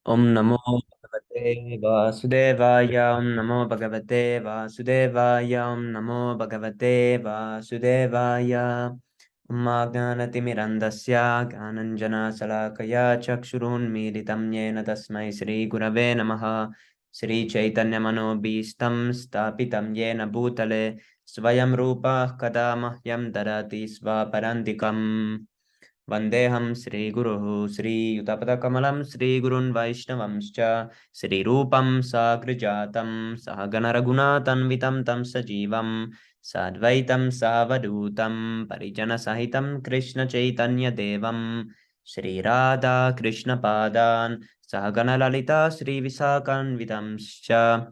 Om Namo Bhagavate Vasudevaya. Om Namo Bhagavate Vasudevaya. Om Namo Bhagavate Vasudevaya. Om Ajnanatimirandasya Gyananjana Salakaya Chakshurunmilitam Yena Tasmai Shri Gurave Namaha. Shri Chaitanya Manobhistam Stapitam Yena Bhutale Svayam Rupa Kada Mahyam Darati Svaparandikam. Vandeham Sri Guru Sri Yutapadakamalaam Sri Gurun Vaishnavamscha Sri Rupam Sagrijatam Sahagana Raghunatanvitam Tam Sajivam Sadvaitam Savadutam Parijana Sahitam Krishna Chaitanya Devam Sri Radha Krishna Padan Sahagana Lalita Sri Visakanvitamscha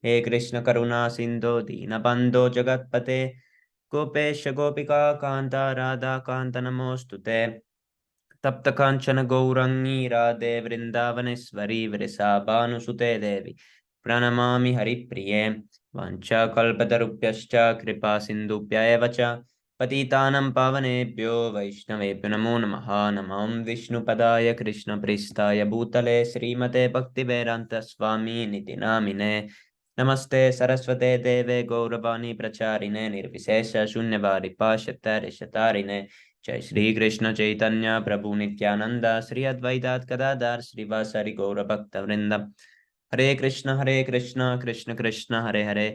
He Krishna Karuna Sindhu Dinabandho Jagatpate Gopesh गोपिका कांता राधा कांत नमोस्तुते तप्त कांचन गौरंगी राधे वृंदावनेश्वरी वृषभानुसुते देवी प्रणमामि हरिप्रिये वाञ्छाकल्पतरुभ्यश्च कृपा सिन्धुभ्य एव च पतितानं पावनेभ्यो वैष्णवेभ्यो नमो नमः नमो विष्णुपदाय कृष्णप्रेष्ठाय भूतले श्रीमते भक्तिवेदान्त स्वामी निति नामिने नमस्ते सरस्वते देवे गौरवाणी प्रचारिणे निर्विशेष शून्यवादी पाश्चात्य जय श्री कृष्ण चैतन्य प्रभु नित्यानंद श्री अद्वैतात् गदाधर श्रीवासरि गौर भक्त वृंद हरे Krishna Krishna Krishna Hare Hare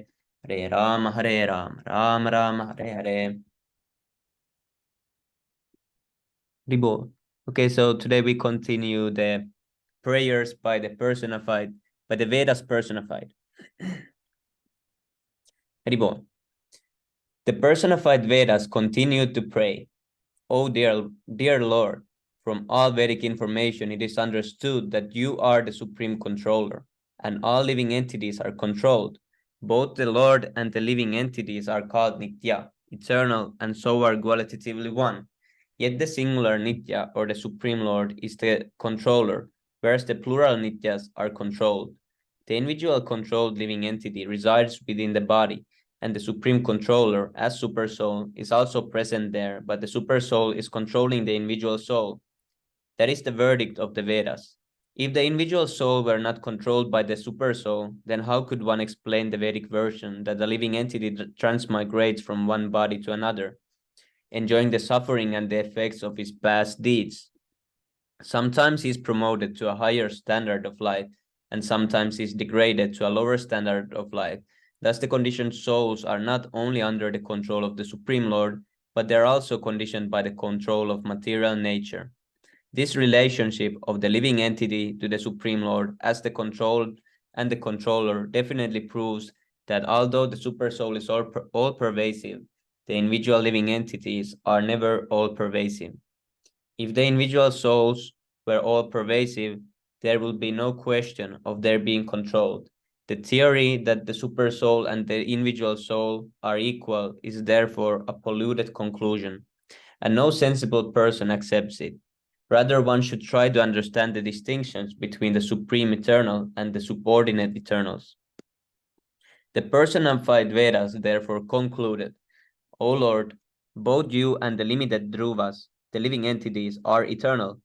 Hare Ram Ram Ram Hare Hare. Ribo. Okay, so today we continue the prayers by the Vedas personified. Ribo. The personified Vedas continued to pray, "O dear Lord, from all Vedic information it is understood that you are the supreme controller, and all living entities are controlled. Both the Lord and the living entities are called Nitya, eternal, and so are qualitatively one. Yet the singular Nitya, or the Supreme Lord, is the controller, whereas the plural Nityas are controlled. The individual controlled living entity resides within the body, and the supreme controller, as supersoul, is also present there, but the supersoul is controlling the individual soul. That is the verdict of the Vedas. If the individual soul were not controlled by the supersoul, then how could one explain the Vedic version that the living entity transmigrates from one body to another, enjoying the suffering and the effects of his past deeds? Sometimes he is promoted to a higher standard of life, and sometimes he is degraded to a lower standard of life. Thus, the conditioned souls are not only under the control of the Supreme Lord, but they are also conditioned by the control of material nature. This relationship of the living entity to the Supreme Lord as the controlled and the controller definitely proves that although the Supersoul is all-pervasive, the individual living entities are never all-pervasive. If the individual souls were all-pervasive, there would be no question of their being controlled. The theory that the supersoul and the individual soul are equal is therefore a polluted conclusion, and no sensible person accepts it. Rather, one should try to understand the distinctions between the supreme eternal and the subordinate eternals. The personified Vedas therefore concluded, "O Lord, both you and the limited Dhruvas, the living entities, are eternal.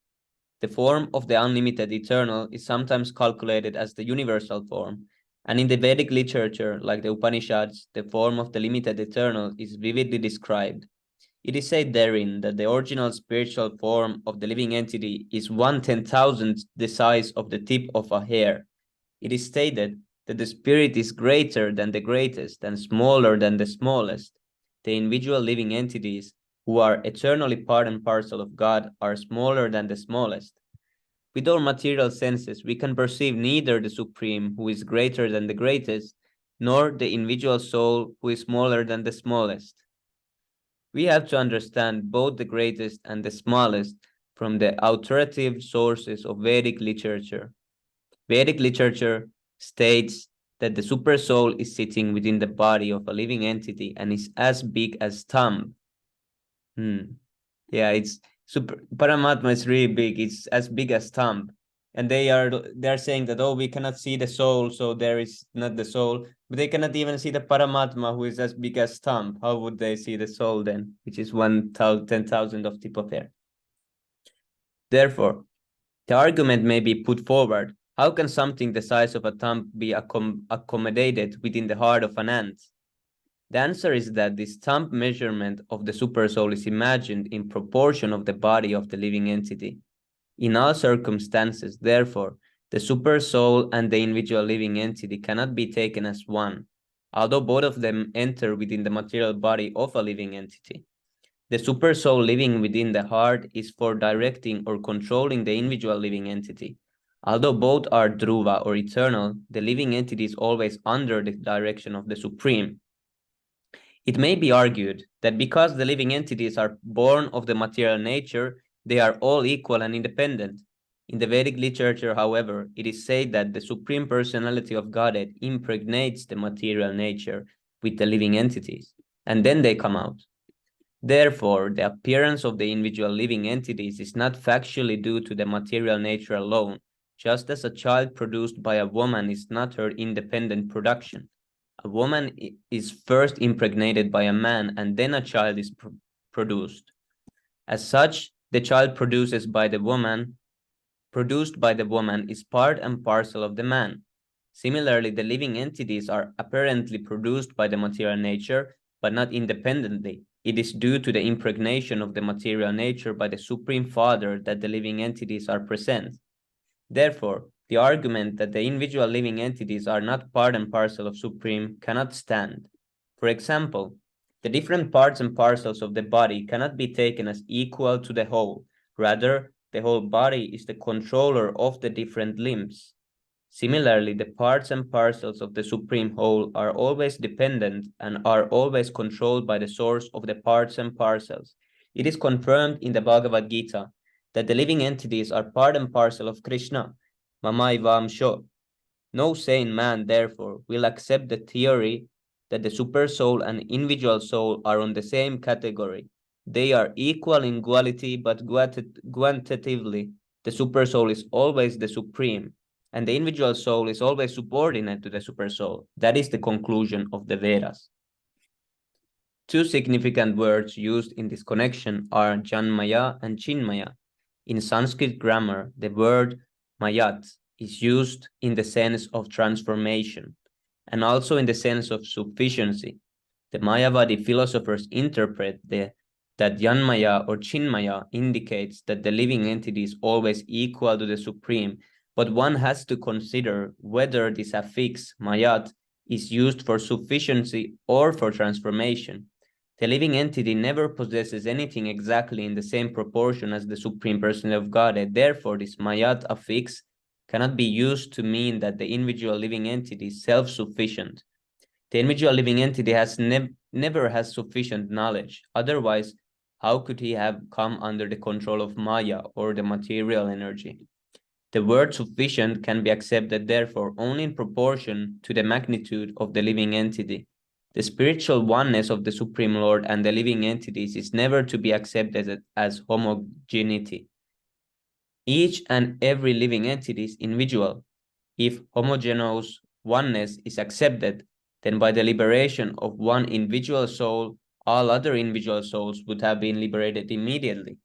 The form of the unlimited eternal is sometimes calculated as the universal form, and in the Vedic literature, like the Upanishads, the form of the limited eternal is vividly described. It is said therein that the original spiritual form of the living entity is 1/10,000th the size of the tip of a hair. It is stated that the spirit is greater than the greatest and smaller than the smallest. The individual living entities, who are eternally part and parcel of God, are smaller than the smallest. With our material senses, we can perceive neither the Supreme, who is greater than the greatest, nor the individual soul, who is smaller than the smallest. We have to understand both the greatest and the smallest from the authoritative sources of Vedic literature. Vedic literature states that the supersoul is sitting within the body of a living entity and is as big as thumb. Yeah, it's Paramatma is really big. It's as big as thumb. And they're saying that, oh, we cannot see the soul, so there is not the soul. But they cannot even see the Paramatma, who is as big as thumb. How would they see the soul then, which is 10,000 of tip of hair? Therefore, the argument may be put forward. How can something the size of a thumb be accommodated within the heart of an ant? The answer is that this thumb measurement of the supersoul is imagined in proportion of the body of the living entity. In all circumstances, therefore, the supersoul and the individual living entity cannot be taken as one, although both of them enter within the material body of a living entity. The supersoul living within the heart is for directing or controlling the individual living entity. Although both are dhruva or eternal, the living entity is always under the direction of the Supreme. It may be argued that because the living entities are born of the material nature, they are all equal and independent. In the Vedic literature, however, it is said that the Supreme Personality of Godhead impregnates the material nature with the living entities, and then they come out. Therefore, the appearance of the individual living entities is not factually due to the material nature alone, just as a child produced by a woman is not her independent production. A woman is first impregnated by a man and then a child is produced. As such, the child produced by the woman is part and parcel of the man. Similarly, the living entities are apparently produced by the material nature, but not independently. It is due to the impregnation of the material nature by the Supreme Father that the living entities are present. Therefore, the argument that the individual living entities are not part and parcel of Supreme cannot stand. For example, the different parts and parcels of the body cannot be taken as equal to the whole. Rather, the whole body is the controller of the different limbs. Similarly, the parts and parcels of the Supreme Whole are always dependent and are always controlled by the source of the parts and parcels. It is confirmed in the Bhagavad Gita that the living entities are part and parcel of Krishna, Mamaivam Sho. No sane man, therefore, will accept the theory that the supersoul and individual soul are on the same category. They are equal in quality, but quantitatively, the supersoul is always the supreme, and the individual soul is always subordinate to the supersoul. That is the conclusion of the Vedas. Two significant words used in this connection are Janmaya and Chinmaya. In Sanskrit grammar, the word mayat is used in the sense of transformation and also in the sense of sufficiency. The Mayavadi philosophers interpret that Janmaya or Chinmaya indicates that the living entity is always equal to the Supreme, but one has to consider whether this affix, mayat, is used for sufficiency or for transformation. The living entity never possesses anything exactly in the same proportion as the Supreme Personality of Godhead. Therefore, this mayat affix cannot be used to mean that the individual living entity is self-sufficient. The individual living entity never has sufficient knowledge. Otherwise, how could he have come under the control of Maya or the material energy? The word sufficient can be accepted, therefore, only in proportion to the magnitude of the living entity. The spiritual oneness of the Supreme Lord and the living entities is never to be accepted as homogeneity. Each and every living entity is individual. If homogeneous oneness is accepted, then by the liberation of one individual soul, all other individual souls would have been liberated immediately.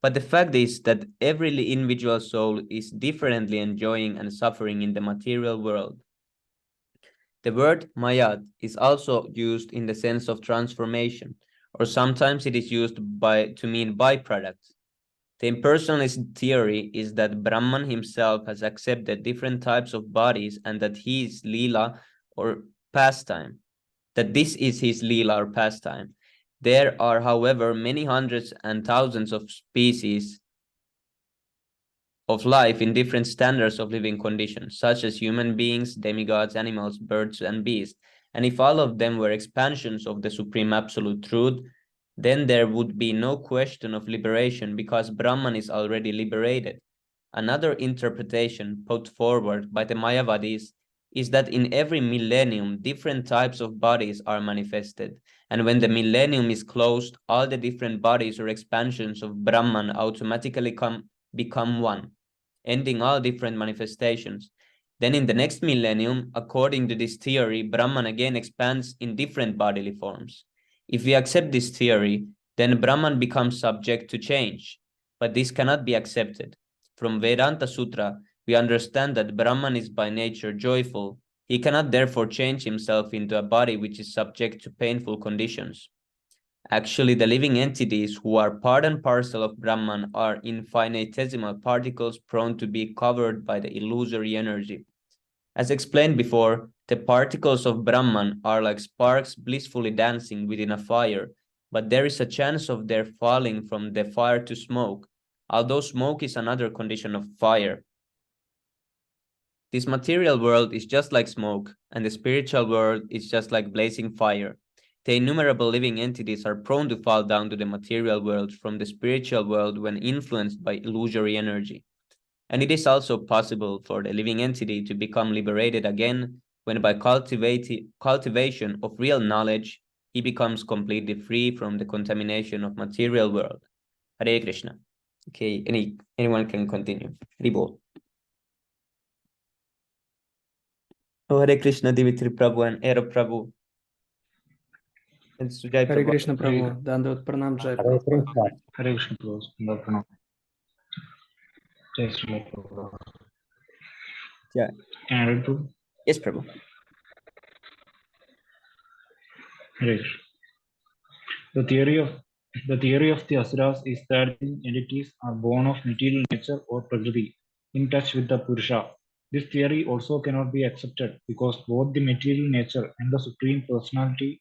But the fact is that every individual soul is differently enjoying and suffering in the material world. The word mayat is also used in the sense of transformation, or sometimes it is used to mean byproducts. The impersonalist theory is that Brahman himself has accepted different types of bodies and that he is lila or pastime, that this is his lila or pastime. There are, however, many hundreds and thousands of species of life in different standards of living conditions, such as human beings, demigods, animals, birds, and beasts. And if all of them were expansions of the Supreme Absolute Truth, then there would be no question of liberation because Brahman is already liberated. Another interpretation put forward by the Mayavadis is that in every millennium, different types of bodies are manifested. And when the millennium is closed, all the different bodies or expansions of Brahman automatically become one, ending all different manifestations. Then in the next millennium, according to this theory, Brahman again expands in different bodily forms. If we accept this theory, then Brahman becomes subject to change. But this cannot be accepted. From Vedanta Sutra, We understand that Brahman is by nature joyful. He cannot therefore change himself into a body which is subject to painful conditions. Actually, the living entities who are part and parcel of Brahman are infinitesimal particles prone to be covered by the illusory energy. As explained before, the particles of Brahman are like sparks blissfully dancing within a fire, but there is a chance of their falling from the fire to smoke, although smoke is another condition of fire. This material world is just like smoke, and the spiritual world is just like blazing fire. The innumerable living entities are prone to fall down to the material world from the spiritual world when influenced by illusory energy. And it is also possible for the living entity to become liberated again when by cultivation of real knowledge, he becomes completely free from the contamination of material world. Hare Krishna. Okay, anyone can continue. Haribol. Oh, Hare Krishna, Dimitri Prabhu and Aero Prabhu. And Sujai Hare Prabhu. Krishna Prabhu, Dandavot Pranam Jai Hare Prabhupada. Krishna. Hare Krishna Prabhu. Pranam. Jai Sri Prabhu. Yeah. Can I read Prabhu? Yes, Prabhu. Hare Krishna. The theory of the asuras is that the entities are born of material nature or prakriti, in touch with the Purusha. This theory also cannot be accepted because both the material nature and the supreme personality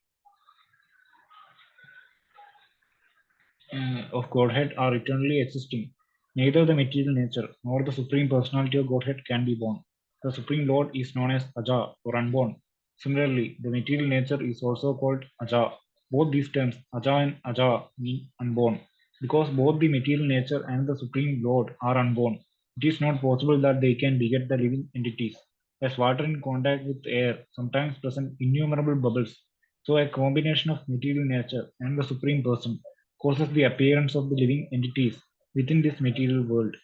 of Godhead are eternally existing. Neither the material nature nor the supreme personality of Godhead can be born. The supreme Lord is known as Aja or unborn. Similarly, the material nature is also called Aja. Both these terms, Aja and Aja, mean unborn. Because both the material nature and the supreme Lord are unborn, it is not possible that they can beget the living entities. As water in contact with air sometimes present innumerable bubbles, so a combination of material nature and the supreme person causes the appearance of the living entities within this material world.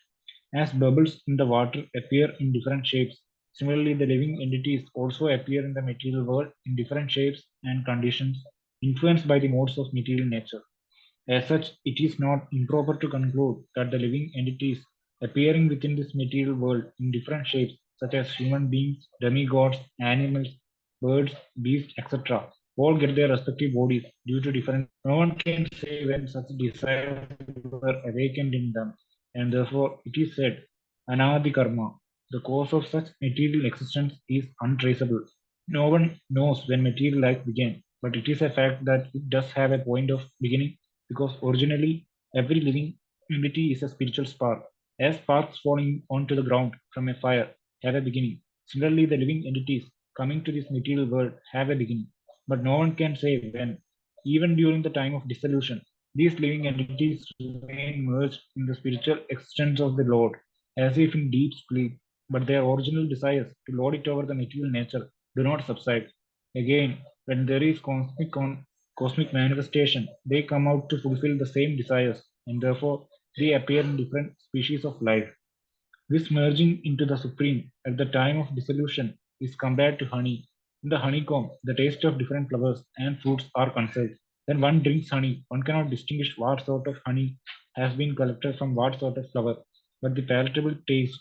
As bubbles in the water appear in different shapes, similarly the living entities also appear in the material world in different shapes and conditions influenced by the modes of material nature. As such, it is not improper to conclude that the living entities appearing within this material world in different shapes, such as human beings, demigods, animals, birds, beasts, etc., all get their respective bodies due to different. No one can say when such desires were awakened in them, and therefore it is said, Anadi karma, the cause of such material existence is untraceable. No one knows when material life began, but it is a fact that it does have a point of beginning because originally every living entity is a spiritual spark. As sparks falling onto the ground from a fire have a beginning, similarly the living entities coming to this material world have a beginning, but no one can say when. Even during the time of dissolution, these living entities remain merged in the spiritual existence of the Lord, as if in deep sleep, but their original desires to lord it over the material nature do not subside. Again, when there is cosmic manifestation, they come out to fulfill the same desires, and therefore they appear in different species of life. This merging into the supreme at the time of dissolution is compared to honey. In the honeycomb, the taste of different flowers and fruits are conserved. When one drinks honey, one cannot distinguish what sort of honey has been collected from what sort of flower, but the palatable taste.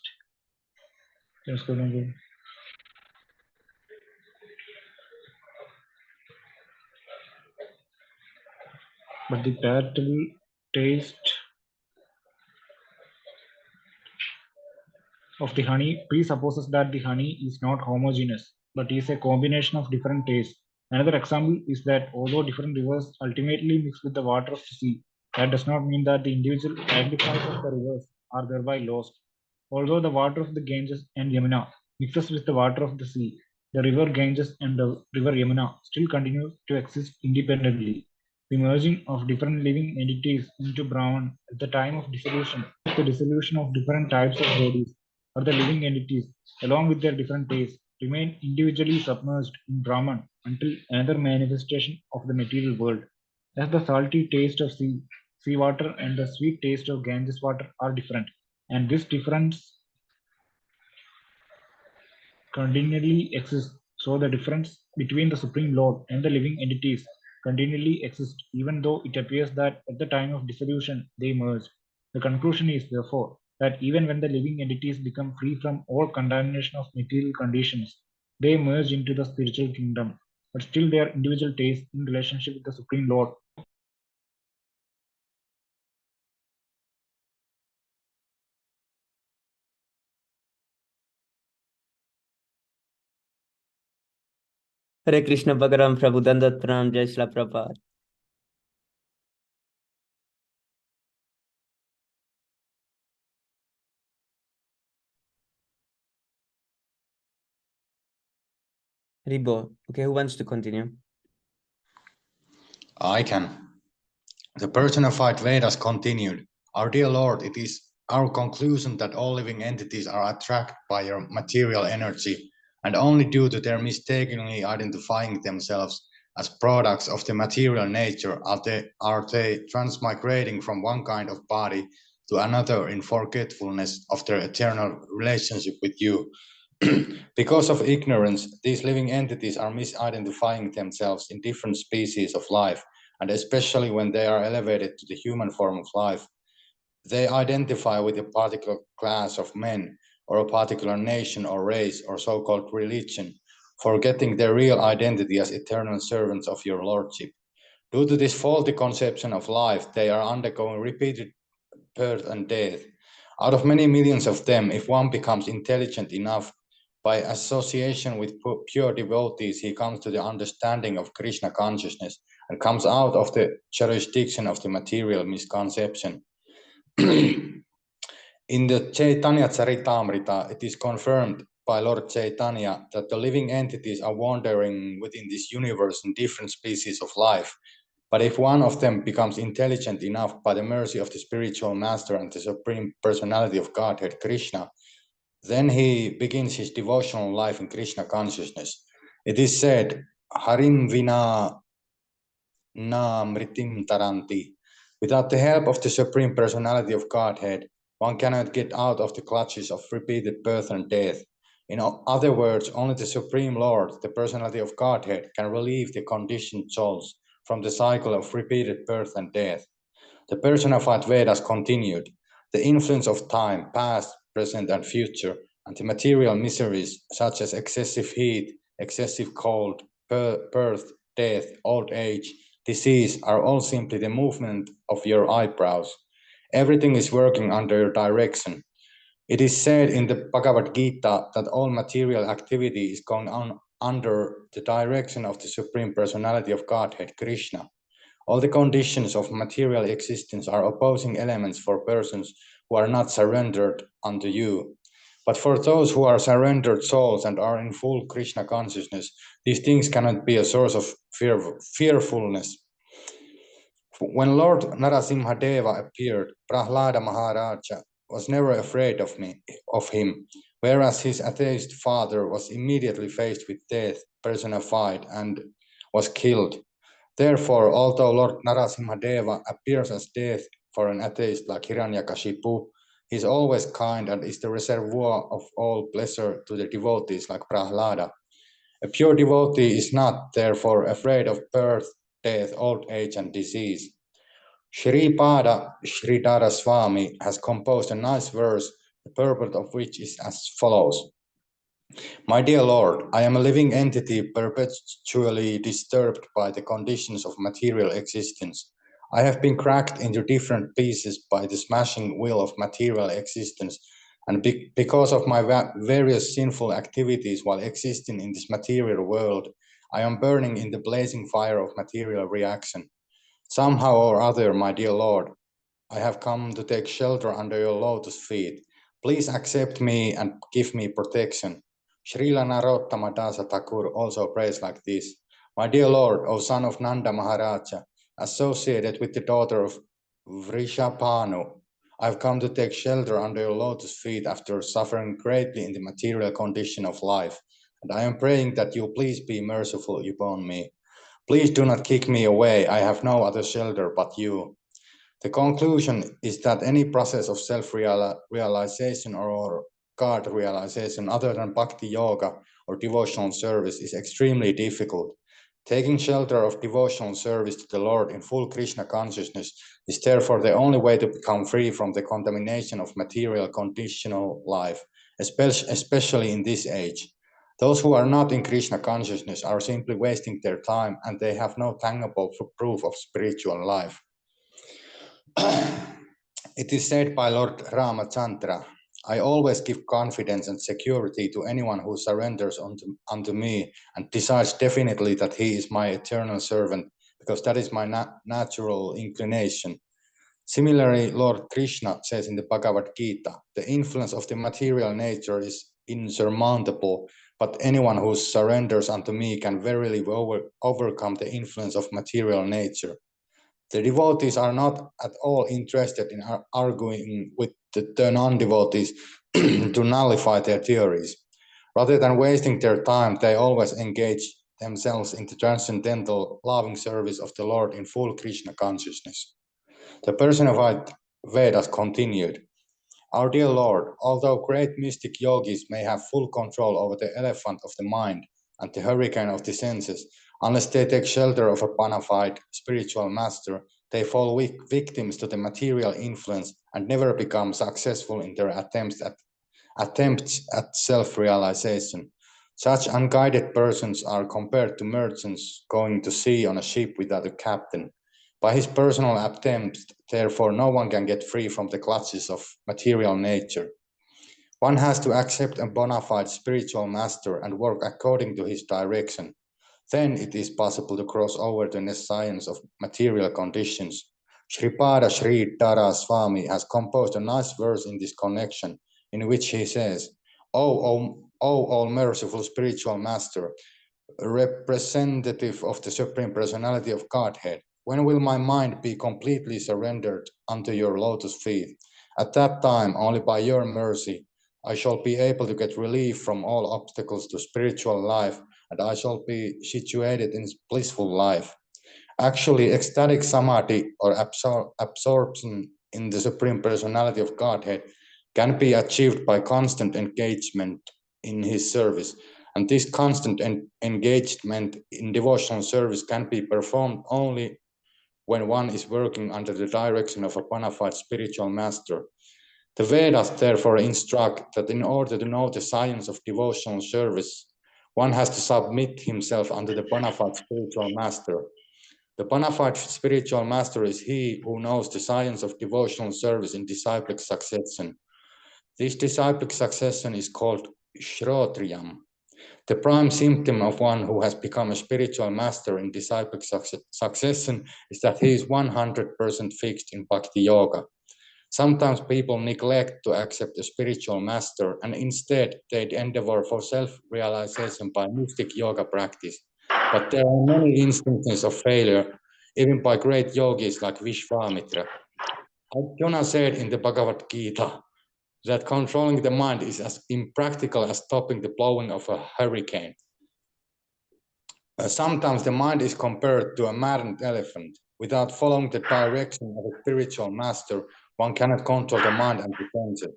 But the palatable taste of the honey presupposes that the honey is not homogeneous, but is a combination of different tastes. Another example is that although different rivers ultimately mix with the water of the sea, that does not mean that the individual magnifiers of the rivers are thereby lost. Although the water of the Ganges and Yamuna mixes with the water of the sea, the river Ganges and the river Yamuna still continue to exist independently. The merging of different living entities into Brahman at the time of dissolution, the dissolution of different types of bodies, or the living entities, along with their different tastes, remain individually submerged in Brahman until another manifestation of the material world. As the salty taste of sea water and the sweet taste of Ganges water are different, and this difference continually exists. So the difference between the Supreme Lord and the living entities continually exists, even though it appears that at the time of dissolution they merge. The conclusion is therefore that even when the living entities become free from all contamination of material conditions, they merge into the spiritual kingdom, but still they are individual tastes in relationship with the Supreme Lord. Hare Krishna Bhagaram Prabhu Dandat Pranam Jai Shila Prabhupada. Ribo, okay, who wants to continue? I can. The personified Vedas continued. Our dear Lord, it is our conclusion that all living entities are attracted by your material energy, and only due to their mistakenly identifying themselves as products of the material nature are they transmigrating from one kind of body to another in forgetfulness of their eternal relationship with you. Because of ignorance, these living entities are misidentifying themselves in different species of life, and especially when they are elevated to the human form of life. They identify with a particular class of men, or a particular nation or race, or so called religion, forgetting their real identity as eternal servants of your Lordship. Due to this faulty conception of life, they are undergoing repeated birth and death. Out of many millions of them, if one becomes intelligent enough, by association with pure devotees, he comes to the understanding of Krishna consciousness and comes out of the jurisdiction of the material misconception. In the Chaitanya Charitamrita, it is confirmed by Lord Chaitanya that the living entities are wandering within this universe in different species of life. But if one of them becomes intelligent enough by the mercy of the spiritual master and the supreme personality of Godhead, Krishna, then he begins his devotional life in Krishna consciousness. It is said, Harim vina na mritim taranti. Without the help of the supreme personality of Godhead, one cannot get out of the clutches of repeated birth and death. In other words, only the Supreme Lord, the personality of Godhead, can relieve the conditioned souls from the cycle of repeated birth and death. The personified Vedas continued. The influence of time, past, present, and future, and the material miseries such as excessive heat, excessive cold, birth, death, old age, disease are all simply the movement of your eyebrows. Everything is working under your direction. It is said in the Bhagavad Gita that all material activity is going on under the direction of the Supreme Personality of Godhead, Krishna. All the conditions of material existence are opposing elements for persons who are not surrendered unto you. But for those who are surrendered souls and are in full Krishna consciousness, these things cannot be a source of fearfulness. When Lord Narasimhadeva appeared, Prahlada Maharaja was never afraid of him, whereas his atheist father was immediately faced with death personified and was killed. Therefore, although Lord Narasimhadeva appears as death for an atheist like Hiranyakashipu, he is always kind and is the reservoir of all pleasure to the devotees like Prahlada. A pure devotee is not, therefore, afraid of birth, death, old age, and disease. Shripada Sridhara Swami has composed a nice verse, the purport of which is as follows. My dear Lord, I am a living entity perpetually disturbed by the conditions of material existence. I have been cracked into different pieces by the smashing wheel of material existence, and because of my various sinful activities while existing in this material world, I am burning in the blazing fire of material reaction. Somehow or other, my dear Lord, I have come to take shelter under your lotus feet. Please accept me and give me protection. Srila Narottama Dasa Thakur also prays like this. My dear Lord, O son of Nanda Maharaja, associated with the daughter of Vrishapanu, I have come to take shelter under your lotus feet after suffering greatly in the material condition of life. And I am praying that you please be merciful upon me. Please do not kick me away. I have no other shelter but you. The conclusion is that any process of self-realization or God realization other than bhakti yoga or devotional service is extremely difficult. Taking shelter of devotional service to the Lord in full Krishna consciousness is therefore the only way to become free from the contamination of material conditional life, especially in this age. Those who are not in Krishna consciousness are simply wasting their time and they have no tangible proof of spiritual life. It is said by Lord Ramachandra, I always give confidence and security to anyone who surrenders unto me and decides definitely that he is my eternal servant, because that is my natural inclination. Similarly, Lord Krishna says in the Bhagavad Gita, the influence of the material nature is insurmountable, but anyone who surrenders unto me can verily overcome the influence of material nature. The devotees are not at all interested in arguing with the non-devotees to nullify their theories. Rather than wasting their time, they always engage themselves in the transcendental loving service of the Lord in full Krishna consciousness. The personified Vedas continued, our dear Lord, although great mystic yogis may have full control over the elephant of the mind and the hurricane of the senses, unless they take shelter of a bona fide spiritual master, they fall victims to the material influence and never become successful in their attempts at self-realization. Such unguided persons are compared to merchants going to sea on a ship without a captain. By his personal attempts, therefore, no one can get free from the clutches of material nature. One has to accept a bona fide spiritual master and work according to his direction. Then it is possible to cross over to the science of material conditions. Sripada Sri Dara Swami has composed a nice verse in this connection, in which he says, O all merciful spiritual master, representative of the Supreme Personality of Godhead, when will my mind be completely surrendered unto your lotus feet? At that time, only by your mercy, I shall be able to get relief from all obstacles to spiritual life, and I shall be situated in blissful life. Actually, ecstatic samadhi or absorption in the Supreme Personality of Godhead can be achieved by constant engagement in his service. And this constant engagement in devotional service can be performed only when one is working under the direction of a bona fide spiritual master. The Vedas therefore instruct that in order to know the science of devotional service, one has to submit himself under the bona fide spiritual master. The bona fide spiritual master is he who knows the science of devotional service in disciplic succession. This disciplic succession is called Shrotriyam. The prime symptom of one who has become a spiritual master in disciplic succession is that he is 100% fixed in bhakti yoga. Sometimes people neglect to accept a spiritual master and instead they endeavor for self-realization by mystic yoga practice. But there are many instances of failure, even by great yogis like Vishwamitra. Arjuna said in the Bhagavad Gita that controlling the mind is as impractical as stopping the blowing of a hurricane. Sometimes the mind is compared to a maddened elephant. Without following the direction of a spiritual master, one cannot control the mind and defend it.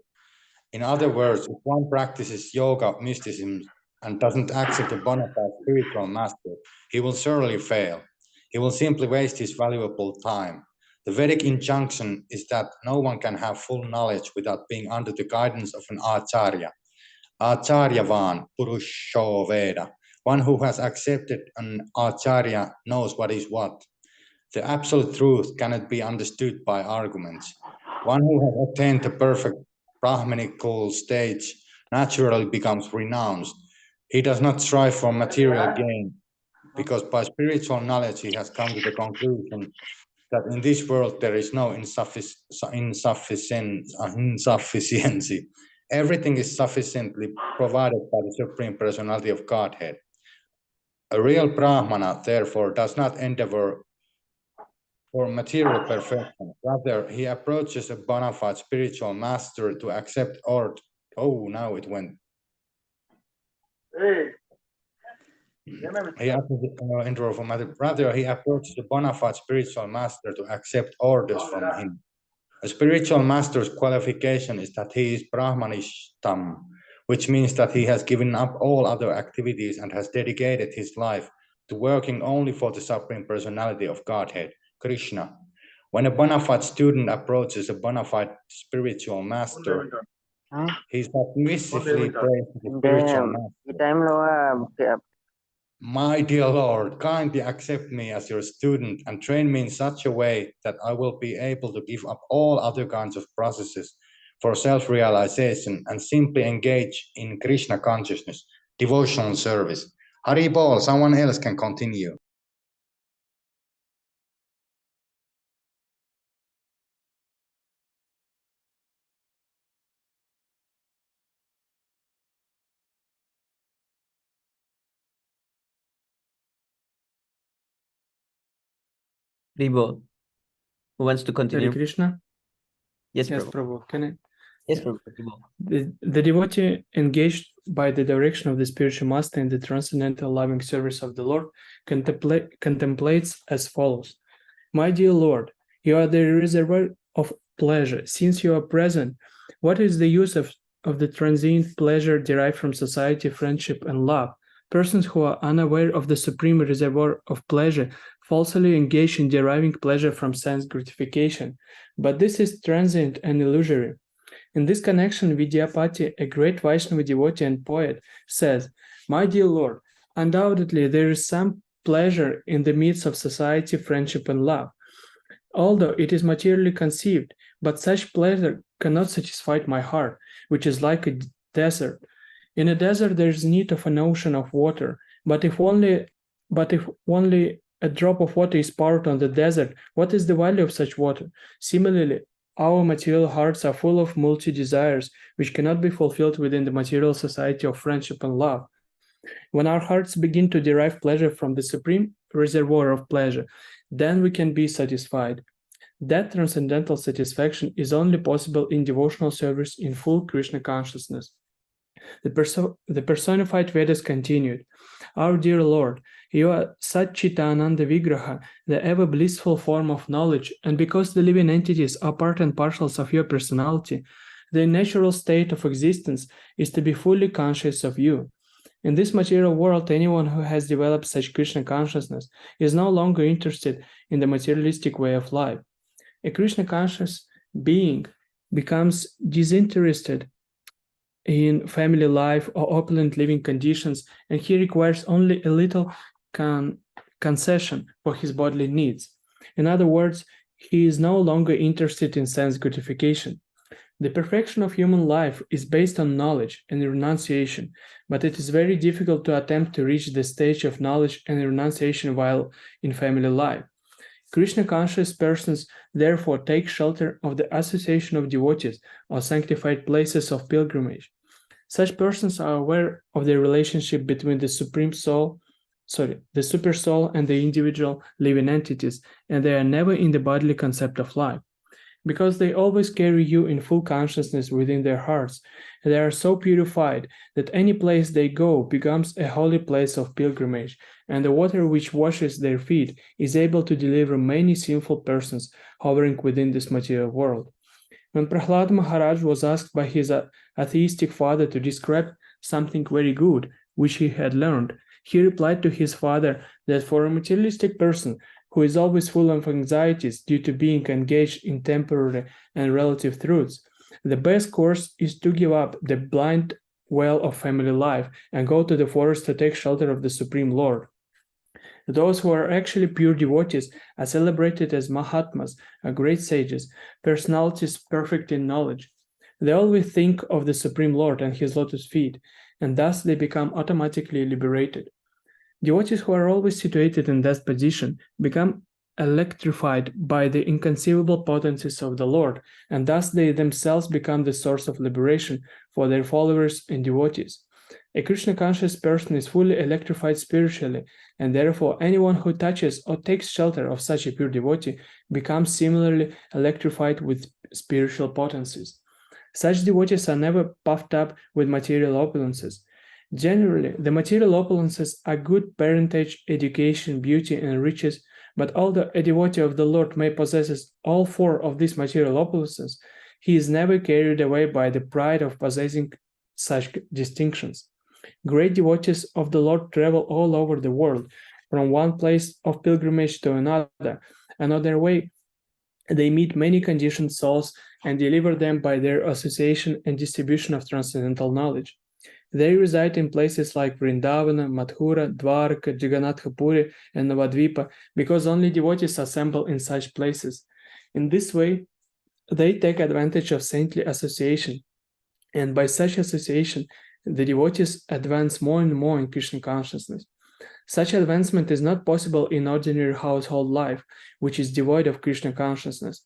In other words, if one practices yoga mysticism and doesn't accept a bona fide spiritual master, he will surely fail. He will simply waste his valuable time. The Vedic injunction is that no one can have full knowledge without being under the guidance of an acharya. Acharyavan Purusho Veda. One who has accepted an acharya knows what is what. The absolute truth cannot be understood by arguments. One who has attained the perfect Brahmanical stage naturally becomes renounced. He does not strive for material gain, because by spiritual knowledge he has come to the conclusion that in this world there is no insufficiency. Everything is sufficiently provided by the Supreme Personality of Godhead. A real Brahmana, therefore, does not endeavor for material perfection. Rather, he approaches a bona fide spiritual master to accept or now it went. Rather, he approaches a bona fide spiritual master to accept orders from him. A spiritual master's qualification is that he is Brahmanishtam, which means that he has given up all other activities and has dedicated his life to working only for the Supreme Personality of Godhead, Krishna. When a bona fide student approaches a bona fide spiritual master, he submissively prays to the spiritual master. My dear Lord, kindly accept me as your student and train me in such a way that I will be able to give up all other kinds of processes for self-realization and simply engage in Krishna consciousness, devotional service. Hari Bol, someone else can continue. Ribo, who wants to continue? Hare Krishna. Yes, Yes, Prabhu. Prabhu. Can I? Yes, Yeah. Prabhu. Ribo. The devotee engaged by the direction of the spiritual master in the transcendental loving service of the Lord contemplates as follows. My dear Lord, you are the reservoir of pleasure. Since you are present, what is the use of the transient pleasure derived from society, friendship, and love? Persons who are unaware of the supreme reservoir of pleasure falsely engage in deriving pleasure from sense gratification. But this is transient and illusory. In this connection, Vidyapati, a great Vaishnava devotee and poet, says, My dear Lord, undoubtedly there is some pleasure in the midst of society, friendship, and love, although it is materially conceived, but such pleasure cannot satisfy my heart, which is like a desert. In a desert there is need of an ocean of water, but if only a drop of water is poured on the desert, what is the value of such water? Similarly, our material hearts are full of multi-desires, which cannot be fulfilled within the material society of friendship and love. When our hearts begin to derive pleasure from the supreme reservoir of pleasure, then we can be satisfied. That transcendental satisfaction is only possible in devotional service in full Krishna consciousness. The personified Vedas continued, Our dear Lord, you are Satchitananda Vigraha, the ever blissful form of knowledge, and because the living entities are part and parcels of your personality, the natural state of existence is to be fully conscious of you. In this material world, anyone who has developed such Krishna consciousness is no longer interested in the materialistic way of life. A Krishna conscious being becomes disinterested in family life or opulent living conditions, and he requires only a little concession for his bodily needs. In other words, he is no longer interested in sense gratification. The perfection of human life is based on knowledge and renunciation, but it is very difficult to attempt to reach the stage of knowledge and renunciation while in family life. Krishna-conscious persons therefore take shelter of the association of devotees or sanctified places of pilgrimage. Such persons are aware of the relationship between the super soul and the individual living entities, and they are never in the bodily concept of life. Because they always carry you in full consciousness within their hearts, they are so purified that any place they go becomes a holy place of pilgrimage, and the water which washes their feet is able to deliver many sinful persons hovering within this material world. When Prahlad Maharaj was asked by his atheistic father to describe something very good which he had learned, he replied to his father that for a materialistic person who is always full of anxieties due to being engaged in temporary and relative truths, the best course is to give up the blind well of family life and go to the forest to take shelter of the Supreme Lord. Those who are actually pure devotees are celebrated as Mahatmas, great sages, personalities perfect in knowledge. They always think of the Supreme Lord and his lotus feet, and thus they become automatically liberated. Devotees who are always situated in that position become electrified by the inconceivable potencies of the Lord, and thus they themselves become the source of liberation for their followers and devotees. A Krishna-conscious person is fully electrified spiritually, and therefore anyone who touches or takes shelter of such a pure devotee becomes similarly electrified with spiritual potencies. Such devotees are never puffed up with material opulences. Generally, the material opulences are good parentage, education, beauty, and riches, but although a devotee of the Lord may possess all four of these material opulences, he is never carried away by the pride of possessing such distinctions. Great devotees of the Lord travel all over the world, from one place of pilgrimage to another. Another way, they meet many conditioned souls and deliver them by their association and distribution of transcendental knowledge. They reside in places like Vrindavana, Mathura, Dwarka, Jagannath Puri, and Navadvipa because only devotees assemble in such places. In this way, they take advantage of saintly association, and by such association, the devotees advance more and more in Krishna consciousness. Such advancement is not possible in ordinary household life, which is devoid of Krishna consciousness.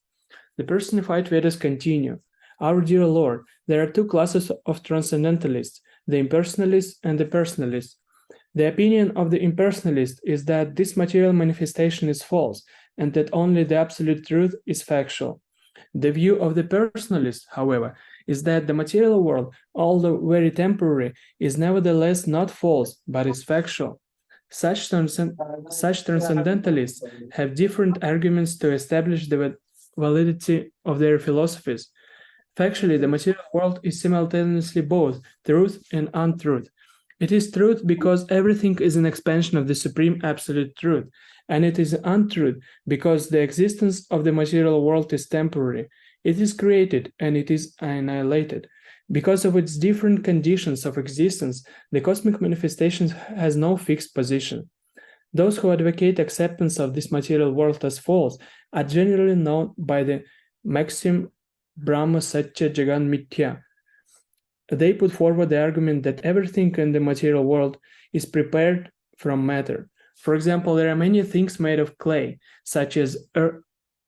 The personified Vedas continue. Our dear Lord, there are two classes of transcendentalists, the impersonalists and the personalists. The opinion of the impersonalist is that this material manifestation is false and that only the absolute truth is factual. The view of the personalist, however, is that the material world, although very temporary, is nevertheless not false but is factual. Such transcendentalists have different arguments to establish the validity of their philosophies. Factually, the material world is simultaneously both truth and untruth. It is truth because everything is an expansion of the supreme absolute truth, and it is untruth because the existence of the material world is temporary. It is created and it is annihilated. Because of its different conditions of existence, the cosmic manifestation has no fixed position. Those who advocate acceptance of this material world as false are generally known by the maxim Brahma Satya Jagan Mithya. They put forward the argument that everything in the material world is prepared from matter. For example, there are many things made of clay, such as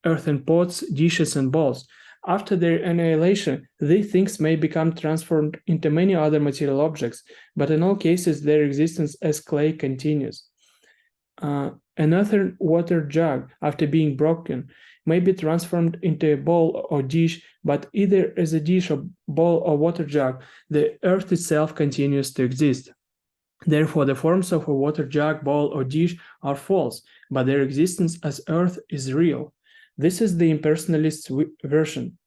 earthen pots, dishes, and bowls. After their annihilation, these things may become transformed into many other material objects, but in all cases, their existence as clay continues. An earthen water jug, after being broken, may be transformed into a bowl or dish, but either as a dish or bowl or water jug, the earth itself continues to exist. Therefore, the forms of a water jug, bowl, or dish are false, but their existence as earth is real. This is the impersonalist version.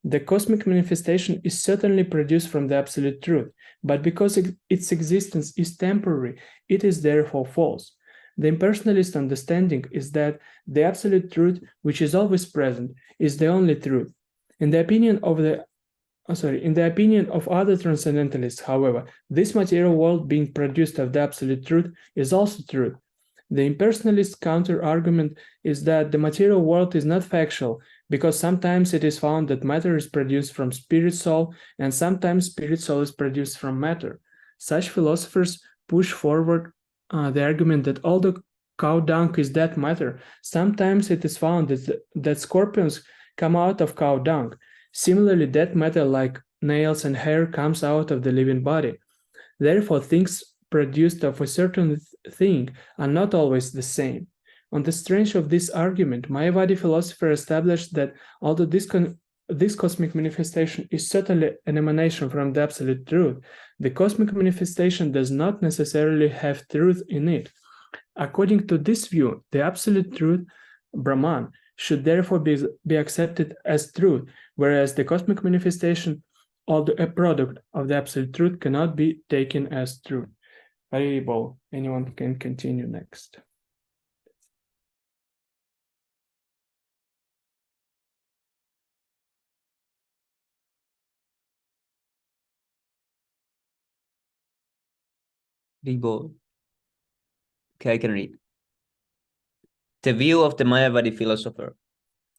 The cosmic manifestation is certainly produced from the absolute truth, but because its existence is temporary, it is therefore false. The impersonalist understanding is that the absolute truth, which is always present, is the only truth. In the opinion of other transcendentalists, however, this material world being produced of the absolute truth is also truth. The impersonalist counter-argument is that the material world is not factual, because sometimes it is found that matter is produced from spirit soul, and sometimes spirit soul is produced from matter. Such philosophers push forward the argument that although cow dung is dead matter, sometimes it is found that scorpions come out of cow dung. Similarly, dead matter like nails and hair comes out of the living body. Therefore, things produced of a certain thing are not always the same. On the strength of this argument, Mayavadi philosopher established that although this cosmic manifestation is certainly an emanation from the absolute truth, the cosmic manifestation does not necessarily have truth in it. According to this view, the absolute truth, Brahman, should therefore be accepted as truth, whereas the cosmic manifestation, although a product of the absolute truth, cannot be taken as truth. Hari Bol. Anyone can continue next. Rebo. Okay, I can read. The view of the Mayavadi philosopher,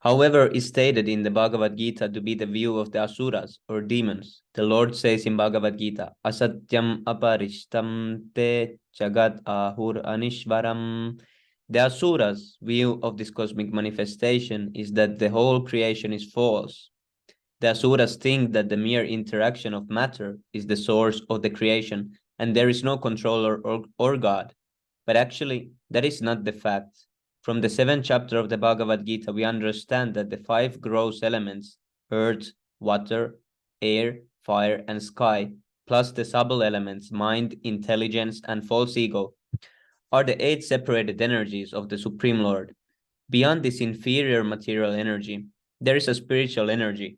however, is stated in the Bhagavad Gita to be the view of the asuras or demons. The Lord says in Bhagavad Gita, Asatyam aparishtam te jagat ahur anishvaram. The asuras' view of this cosmic manifestation is that the whole creation is false. The asuras think that the mere interaction of matter is the source of the creation, and there is no controller or God. But actually, that is not the fact. From the 7th chapter of the Bhagavad Gita, we understand that the 5 gross elements, earth, water, air, fire, and sky, plus the subtle elements, mind, intelligence, and false ego, are the 8 separated energies of the Supreme Lord. Beyond this inferior material energy, there is a spiritual energy,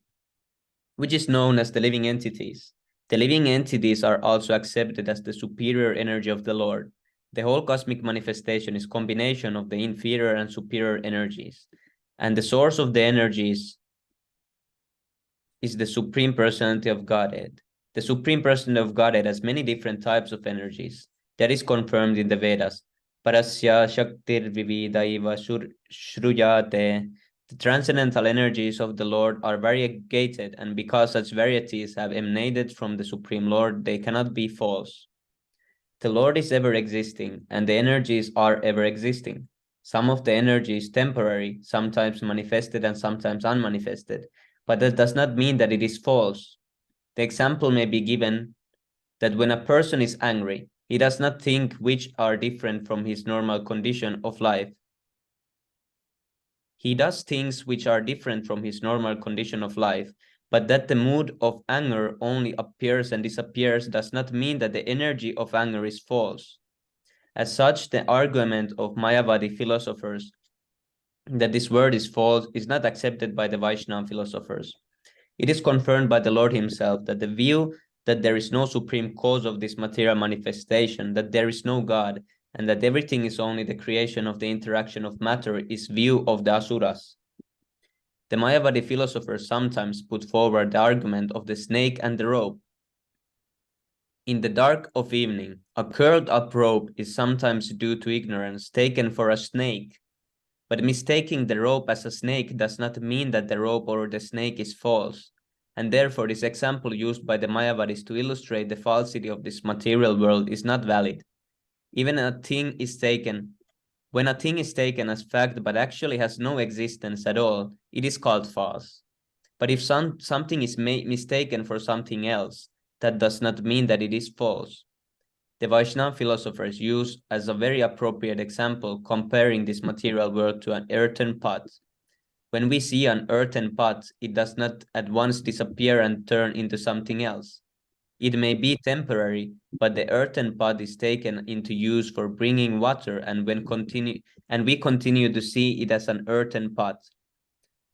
which is known as the living entities. The living entities are also accepted as the superior energy of the Lord. The whole cosmic manifestation is combination of the inferior and superior energies, and the source of the energies is the Supreme Personality of Godhead. The Supreme Personality of Godhead has many different types of energies. That is confirmed in the Vedas. Parasya Shaktir Vividaiva Shruyate. The transcendental energies of the Lord are variegated, and because such varieties have emanated from the Supreme Lord, they cannot be false. The Lord is ever existing, and the energies are ever existing. Some of the energy is temporary, sometimes manifested and sometimes unmanifested, but that does not mean that it is false. The example may be given that when a person is angry, he does not think which are different from his normal condition of life. He does things which are different from his normal condition of life, but that the mood of anger only appears and disappears does not mean that the energy of anger is false. As such, the argument of Mayavadi philosophers that this word is false is not accepted by the Vaishnava philosophers. It is confirmed by the Lord himself that the view that there is no supreme cause of this material manifestation, that there is no God, and that everything is only the creation of the interaction of matter is view of the Asuras. The Mayavadi philosophers sometimes put forward the argument of the snake and the rope. In the dark of evening, a curled up rope is sometimes due to ignorance taken for a snake, but mistaking the rope as a snake does not mean that the rope or the snake is false, and therefore this example used by the Mayavadis to illustrate the falsity of this material world is not valid. Even when a thing is taken as fact but actually has no existence at all, it is called false. But if something is mistaken for something else, that does not mean that it is false. The Vaishnava philosophers use as a very appropriate example comparing this material world to an earthen pot. When we see an earthen pot, it does not at once disappear and turn into something else. It may be temporary, but the earthen pot is taken into use for bringing water, and we continue to see it as an earthen pot.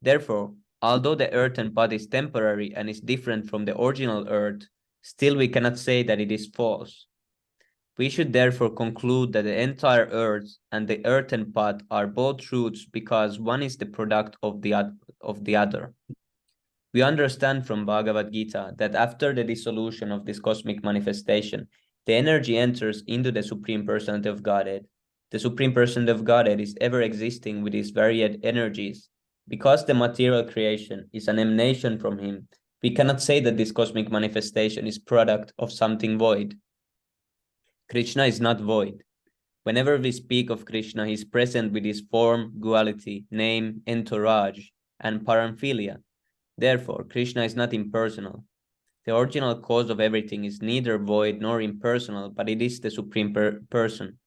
Therefore, although the earthen pot is temporary and is different from the original earth, still we cannot say that it is false. We should therefore conclude that the entire earth and the earthen pot are both truths because one is the product of the other. We understand from Bhagavad Gita that after the dissolution of this cosmic manifestation, the energy enters into the Supreme Personality of Godhead. The Supreme Personality of Godhead is ever existing with his varied energies. Because the material creation is an emanation from him, we cannot say that this cosmic manifestation is product of something void. Krishna is not void. Whenever we speak of Krishna, he is present with his form, duality, name, entourage, and paramphilia. Therefore, Krishna is not impersonal. The original cause of everything is neither void nor impersonal, but it is the Supreme Person.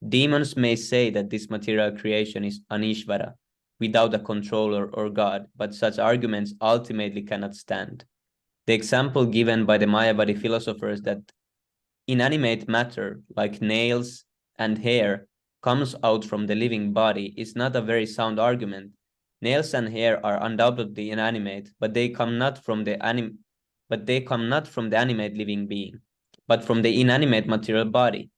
Demons may say that this material creation is Anishvara, without a controller or God, but such arguments ultimately cannot stand. The example given by the Mayavadi philosophers that inanimate matter, like nails and hair, comes out from the living body is not a very sound argument. Nails and hair are undoubtedly inanimate, but they come not from the animate living being, but from the inanimate material body.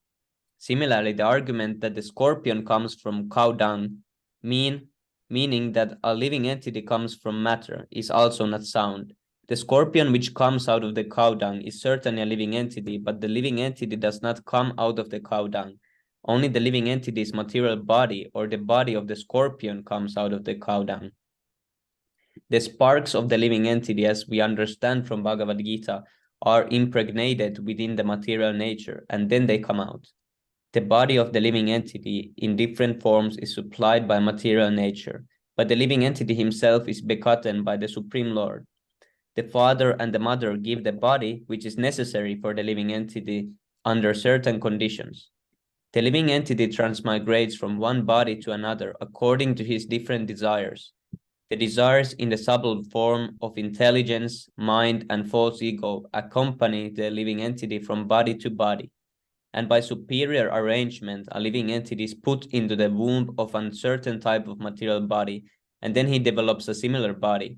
Similarly, the argument that the scorpion comes from cow dung, meaning that a living entity comes from matter, is also not sound. The scorpion which comes out of the cow dung is certainly a living entity, but the living entity does not come out of the cow dung. Only the living entity's material body or the body of the scorpion comes out of the cow dung. The sparks of the living entity, as we understand from Bhagavad Gita, are impregnated within the material nature, and then they come out. The body of the living entity in different forms is supplied by material nature, but the living entity himself is begotten by the Supreme Lord. The father and the mother give the body which is necessary for the living entity under certain conditions. The living entity transmigrates from one body to another according to his different desires. The desires in the subtle form of intelligence, mind, and false ego accompany the living entity from body to body. And by superior arrangement, a living entity is put into the womb of a certain type of material body, and then he develops a similar body.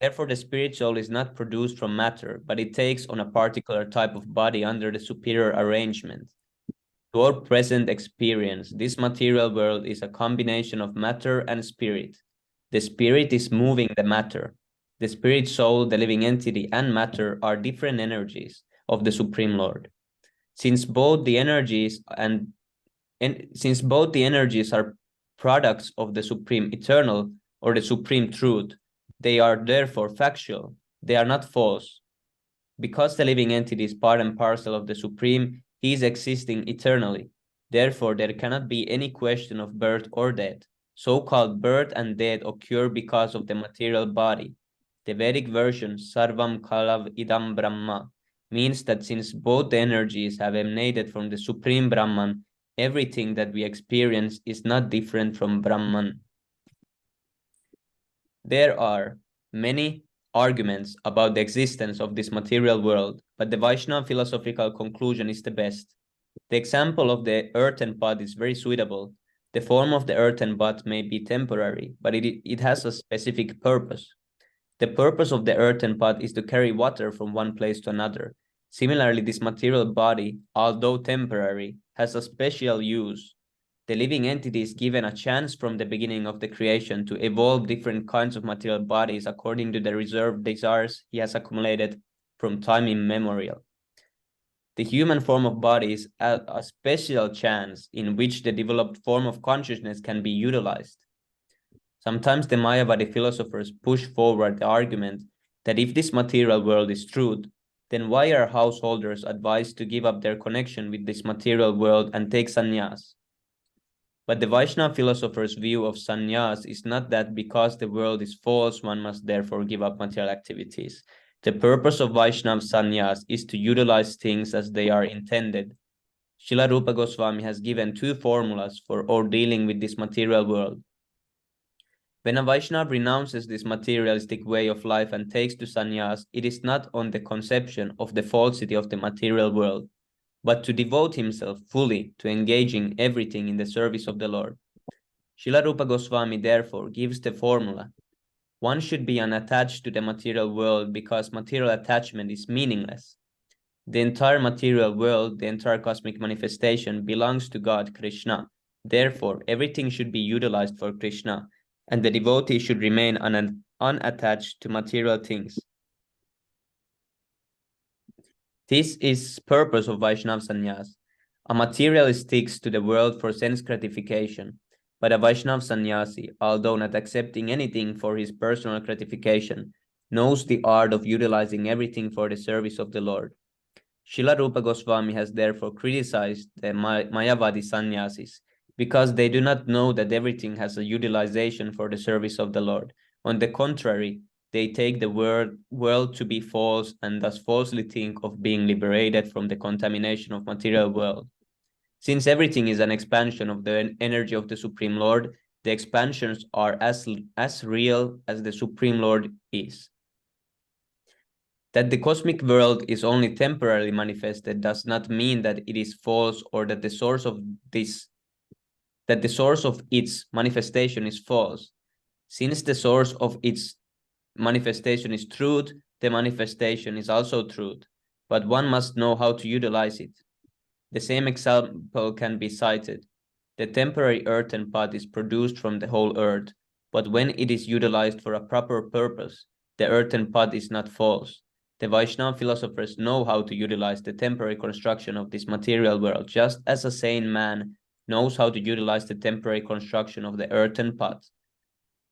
Therefore, the spirit soul is not produced from matter, but it takes on a particular type of body under the superior arrangement. To our present experience, this material world is a combination of matter and spirit. The spirit is moving the matter. The spirit, soul, the living entity, and matter are different energies of the Supreme Lord. Since both the energies since both the energies are products of the Supreme Eternal or the Supreme Truth, they are therefore factual. They are not false. Because the living entity is part and parcel of the Supreme, he is existing eternally. Therefore, there cannot be any question of birth or death. So-called birth and death occur because of the material body. The Vedic version, Sarvam Kalav Idam Brahma, means that since both the energies have emanated from the Supreme Brahman, everything that we experience is not different from Brahman. There are many arguments about the existence of this material world, but the Vaishnava philosophical conclusion is the best. The example of the earthen pot is very suitable. The form of the earthen pot may be temporary, but it has a specific purpose. The purpose of the earthen pot is to carry water from one place to another. Similarly, this material body, although temporary, has a special use. The living entity is given a chance from the beginning of the creation to evolve different kinds of material bodies according to the reserved desires he has accumulated from time immemorial. The human form of body is a special chance in which the developed form of consciousness can be utilized. Sometimes the Mayavadi philosophers push forward the argument that if this material world is truth, then why are householders advised to give up their connection with this material world and take sannyas? But the Vaishnava philosophers' view of sannyas is not that because the world is false, one must therefore give up material activities. The purpose of Vaishnava sannyas is to utilize things as they are intended. Srila Rupa Goswami has given two formulas for our dealing with this material world. When a Vaishnava renounces this materialistic way of life and takes to sannyas, it is not on the conception of the falsity of the material world, but to devote himself fully to engaging everything in the service of the Lord. Srila Rupa Goswami therefore gives the formula. One should be unattached to the material world because material attachment is meaningless. The entire material world, the entire cosmic manifestation, belongs to God, Krishna. Therefore, everything should be utilized for Krishna, and the devotee should remain unattached to material things. This is purpose of Vaishnava sannyas. A materialist sticks to the world for sense gratification, but a Vaishnava sannyasi, although not accepting anything for his personal gratification, knows the art of utilizing everything for the service of the Lord. Srila Rupa Goswami has therefore criticized the Mayavadi sannyasis because they do not know that everything has a utilization for the service of the Lord. On the contrary, they take the world to be false and thus falsely think of being liberated from the contamination of material world. Since everything is an expansion of the energy of the Supreme Lord, the expansions are as real as the Supreme Lord is. That the cosmic world is only temporarily manifested does not mean that it is false or that the source of its manifestation is false. Since the source of its manifestation is truth, the manifestation is also truth, but one must know how to utilize it. The same example can be cited. The temporary earthen pot is produced from the whole earth, but when it is utilized for a proper purpose, the earthen pot is not false. The Vaishnava philosophers know how to utilize the temporary construction of this material world, just as a sane man knows how to utilize the temporary construction of the earthen pot.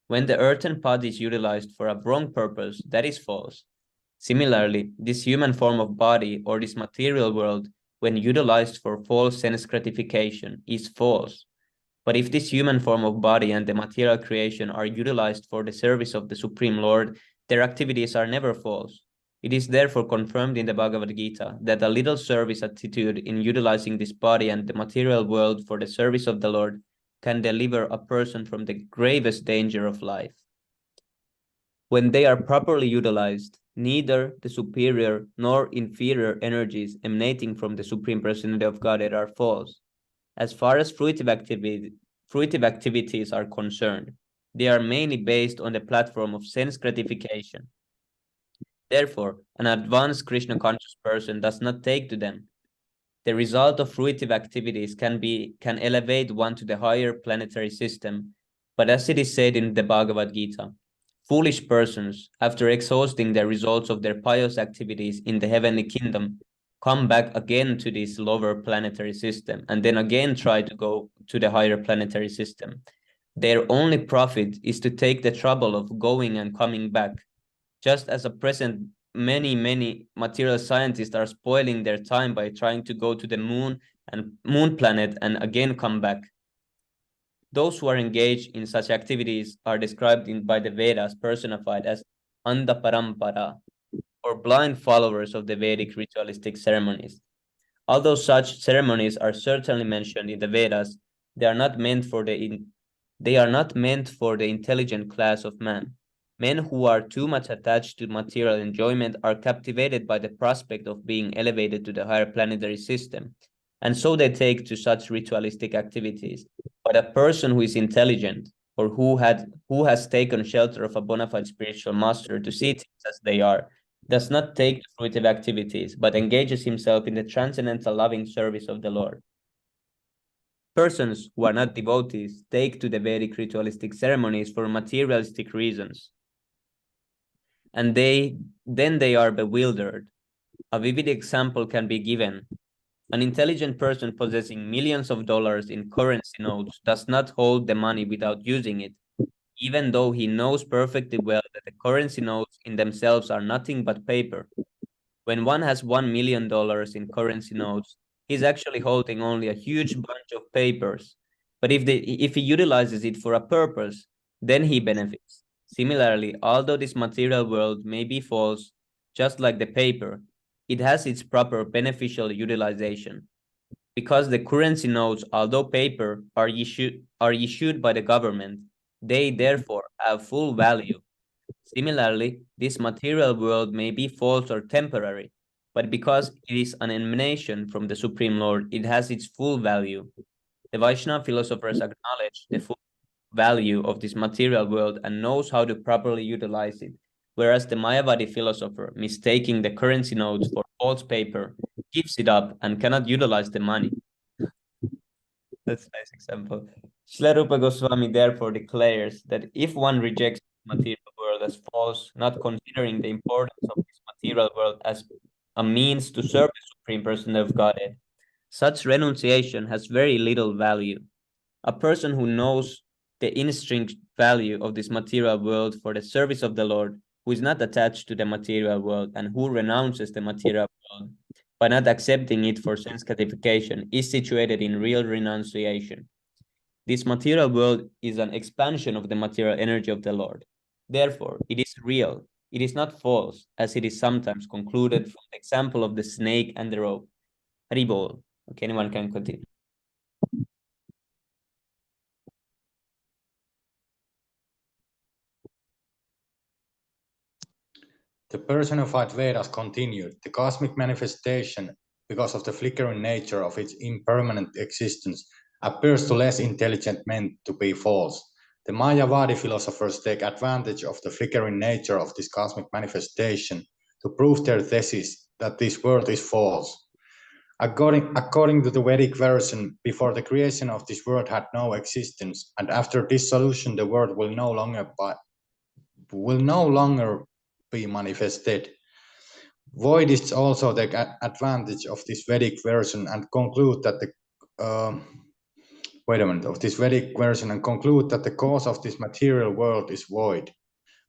When the earthen pot is utilized for a wrong purpose, that is false. Similarly, this human form of body or this material world, when utilized for false sense gratification, is false. But if this human form of body and the material creation are utilized for the service of the Supreme Lord, their activities are never false. It is therefore confirmed in the Bhagavad Gita that a little service attitude in utilizing this body and the material world for the service of the Lord can deliver a person from the gravest danger of life. When they are properly utilized, neither the superior nor inferior energies emanating from the Supreme Personality of Godhead are false. As far as fruitive activities are concerned, they are mainly based on the platform of sense gratification. Therefore, an advanced Krishna conscious person does not take to them. The result of fruitive activities can elevate one to the higher planetary system, but as it is said in the Bhagavad Gita, foolish persons, after exhausting the results of their pious activities in the heavenly kingdom, come back again to this lower planetary system and then again try to go to the higher planetary system. Their only profit is to take the trouble of going and coming back, just as at present many material scientists are spoiling their time by trying to go to the moon planet and again come back. Those who are engaged in such activities are described by the Vedas personified as Andha Parampara, or blind followers of the Vedic ritualistic ceremonies. Although such ceremonies are certainly mentioned in the Vedas, they are not meant for the intelligent class of man. Men who are too much attached to material enjoyment are captivated by the prospect of being elevated to the higher planetary system, and so they take to such ritualistic activities. But a person who is intelligent, or who has taken shelter of a bona fide spiritual master to see things as they are, does not take to fruitive activities, but engages himself in the transcendental loving service of the Lord. Persons who are not devotees take to the Vedic ritualistic ceremonies for materialistic reasons, and then they are bewildered. A vivid example can be given. An intelligent person possessing millions of dollars in currency notes does not hold the money without using it, even though he knows perfectly well that the currency notes in themselves are nothing but paper. When one has $1 million in currency notes, he's actually holding only a huge bunch of papers. But if he utilizes it for a purpose, then he benefits. Similarly, although this material world may be false, just like the paper, it has its proper beneficial utilization. Because the currency notes, although paper, are issued by the government, they therefore have full value. Similarly, this material world may be false or temporary, but because it is an emanation from the Supreme Lord, it has its full value. The Vaishnava philosophers acknowledge the full value of this material world and knows how to properly utilize it, whereas the Mayavadi philosopher, mistaking the currency notes for false paper, gives it up and cannot utilize the money. That's a nice example. Srila Rupa Goswami therefore declares that if one rejects the material world as false, not considering the importance of this material world as a means to serve the Supreme Person of Godhead, such renunciation has very little value. A person who knows the intrinsic value of this material world for the service of the Lord, who is not attached to the material world and who renounces the material world by not accepting it for sense gratification, is situated in real renunciation. This material world is an expansion of the material energy of the Lord. Therefore, it is real. It is not false, as it is sometimes concluded from the example of the snake and the rope. Haribol. Okay, anyone can continue. The personified Vedas continued. The cosmic manifestation, because of the flickering nature of its impermanent existence, appears to less intelligent men to be false. The Mayavadi philosophers take advantage of the flickering nature of this cosmic manifestation to prove their thesis that this world is false. According to the Vedic version, before the creation of this world had no existence, and after dissolution the world will no longer be manifested. Voidists also take advantage of this Vedic version and conclude that the cause of this material world is void.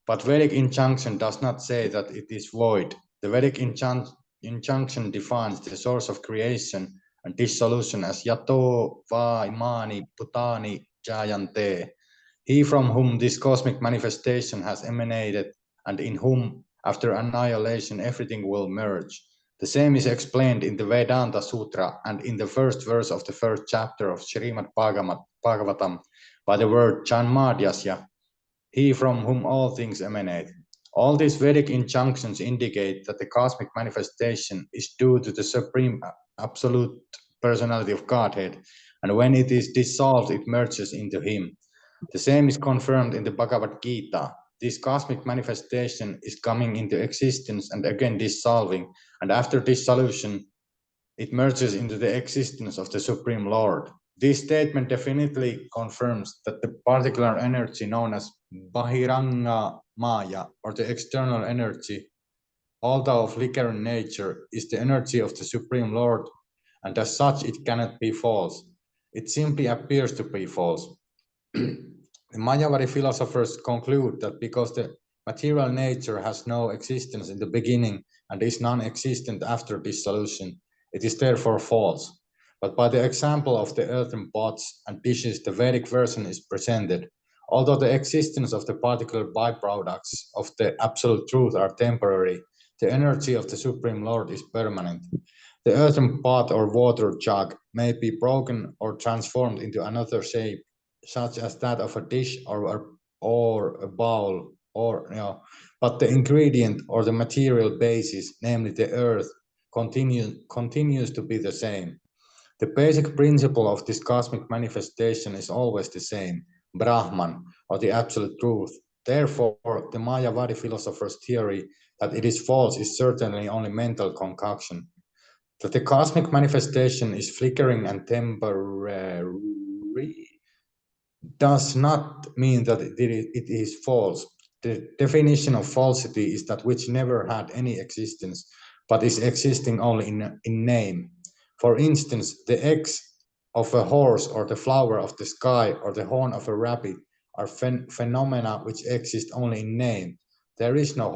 But Vedic injunction does not say that it is void. The Vedic injunction defines the source of creation and dissolution as yato va imani putani jayante, he from whom this cosmic manifestation has emanated and in whom after annihilation everything will merge. The same is explained in the Vedanta Sutra and in the first verse of the first chapter of Srimad Bhagavatam by the word Janmadhyasya, he from whom all things emanate. All these Vedic injunctions indicate that the cosmic manifestation is due to the Supreme Absolute Personality of Godhead, and when it is dissolved, it merges into Him. The same is confirmed in the Bhagavad Gita. This cosmic manifestation is coming into existence and again dissolving, and after dissolution, it merges into the existence of the Supreme Lord. This statement definitely confirms that the particular energy known as Bahiranga Maya, or the external energy, although of flickering nature, is the energy of the Supreme Lord, and as such it cannot be false. It simply appears to be false. The Mayavadi philosophers conclude that because the material nature has no existence in the beginning and is non-existent after dissolution, it is therefore false. But by the example of the earthen pots and dishes, the Vedic version is presented. Although the existence of the particular byproducts of the absolute truth are temporary, the energy of the Supreme Lord is permanent. The earthen pot or water jug may be broken or transformed into another shape, such as that of a dish or a bowl, but the ingredient or the material basis, namely the earth, continues to be the same. The basic principle of this cosmic manifestation is always the same, Brahman, or the absolute truth. Therefore, the Mayavadi philosophers' theory that it is false is certainly only mental concoction. That the cosmic manifestation is flickering and temporary does not mean that it is false. The definition of falsity is that which never had any existence, but is existing only in name. For instance, the eggs of a horse or the flower of the sky or the horn of a rabbit are phenomena which exist only in name. There is no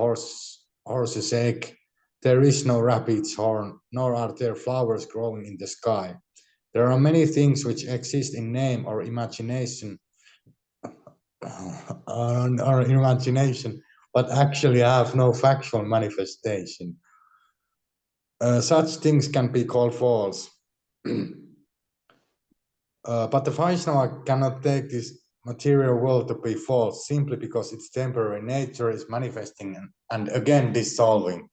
horse's egg, there is no rabbit's horn, nor are there flowers growing in the sky. There are many things which exist in name or imagination, but actually have no factual manifestation. Such things can be called false. But the Vaishnava cannot take this material world to be false simply because its temporary nature is manifesting and again dissolving.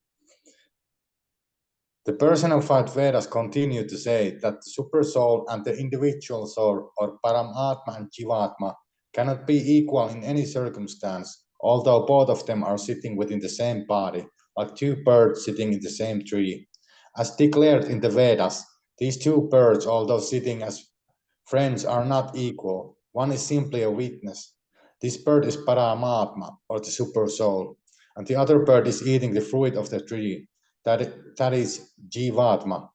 The personified Vedas continue to say that the super soul and the individual soul, or Paramatma and Jivatma, cannot be equal in any circumstance, although both of them are sitting within the same body, like two birds sitting in the same tree. As declared in the Vedas, these two birds, although sitting as friends, are not equal. One is simply a witness. This bird is Paramatma, or the super soul, and the other bird is eating the fruit of the tree. That is Jivatma.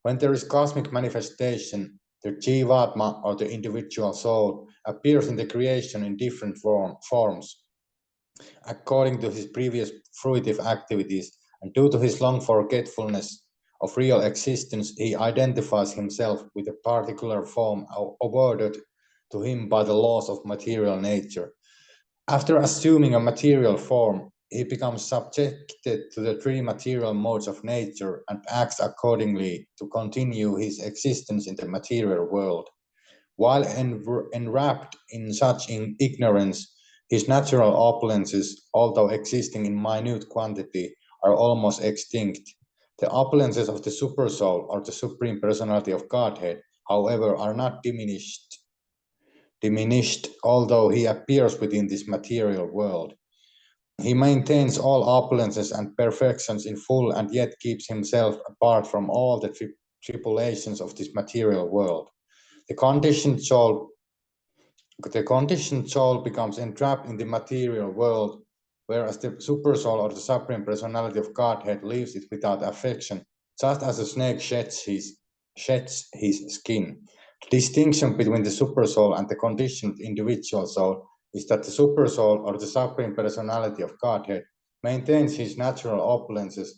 When there is cosmic manifestation, the Jivatma, or the individual soul, appears in the creation in different forms, according to his previous fruitive activities, and due to his long forgetfulness of real existence, he identifies himself with a particular form awarded to him by the laws of material nature. After assuming a material form, he becomes subjected to the three material modes of nature and acts accordingly to continue his existence in the material world. While enwrapped in such ignorance, his natural opulences, although existing in minute quantity, are almost extinct. The opulences of the Supersoul, or the Supreme Personality of Godhead, however, are not diminished, although he appears within this material world. He maintains all opulences and perfections in full and yet keeps himself apart from all the tribulations of this material world. The conditioned soul becomes entrapped in the material world, whereas the supersoul, or the Supreme Personality of Godhead, leaves it without affection, just as a snake sheds his skin. The distinction between the supersoul and the conditioned individual soul is that the supersoul, or the Supreme Personality of Godhead, maintains his natural opulences,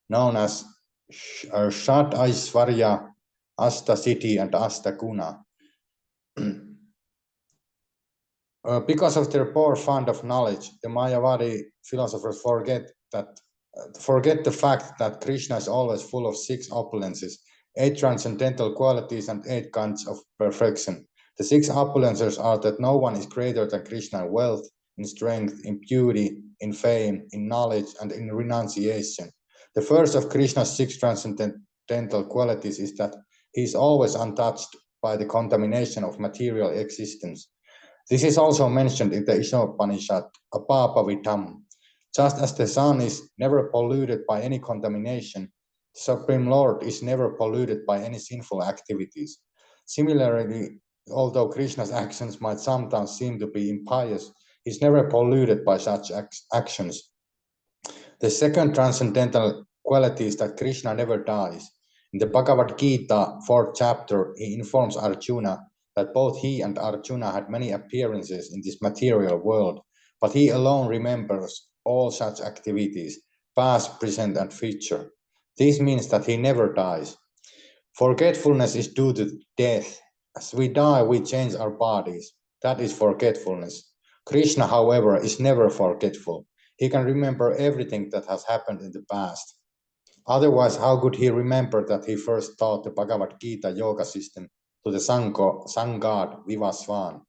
known as Shat Aishvarya, Asta Siddhi, and Asta Guna. Because of their poor fund of knowledge, the Mayavadi philosophers forget the fact that Krishna is always full of 6 opulences, 8 transcendental qualities, and 8 kinds of perfection. The 6 opulences are that no one is greater than Krishna in wealth, in strength, in beauty, in fame, in knowledge, and in renunciation. The first of Krishna's 6 transcendental qualities is that he is always untouched by the contamination of material existence. This is also mentioned in the Ishopanishad, Apapavitam. Just as the sun is never polluted by any contamination, The Supreme Lord is never polluted by any sinful activities. Similarly, although Krishna's actions might sometimes seem to be impious, he is never polluted by such actions. The second transcendental quality is that Krishna never dies. In the Bhagavad Gita, 4th chapter, he informs Arjuna that both he and Arjuna had many appearances in this material world, but he alone remembers all such activities, past, present, and future. This means that he never dies. Forgetfulness is due to death. As we die, we change our bodies. That is forgetfulness. Krishna, however, is never forgetful. He can remember everything that has happened in the past. Otherwise, how could he remember that he first taught the Bhagavad Gita yoga system to the sun god Vivasvan?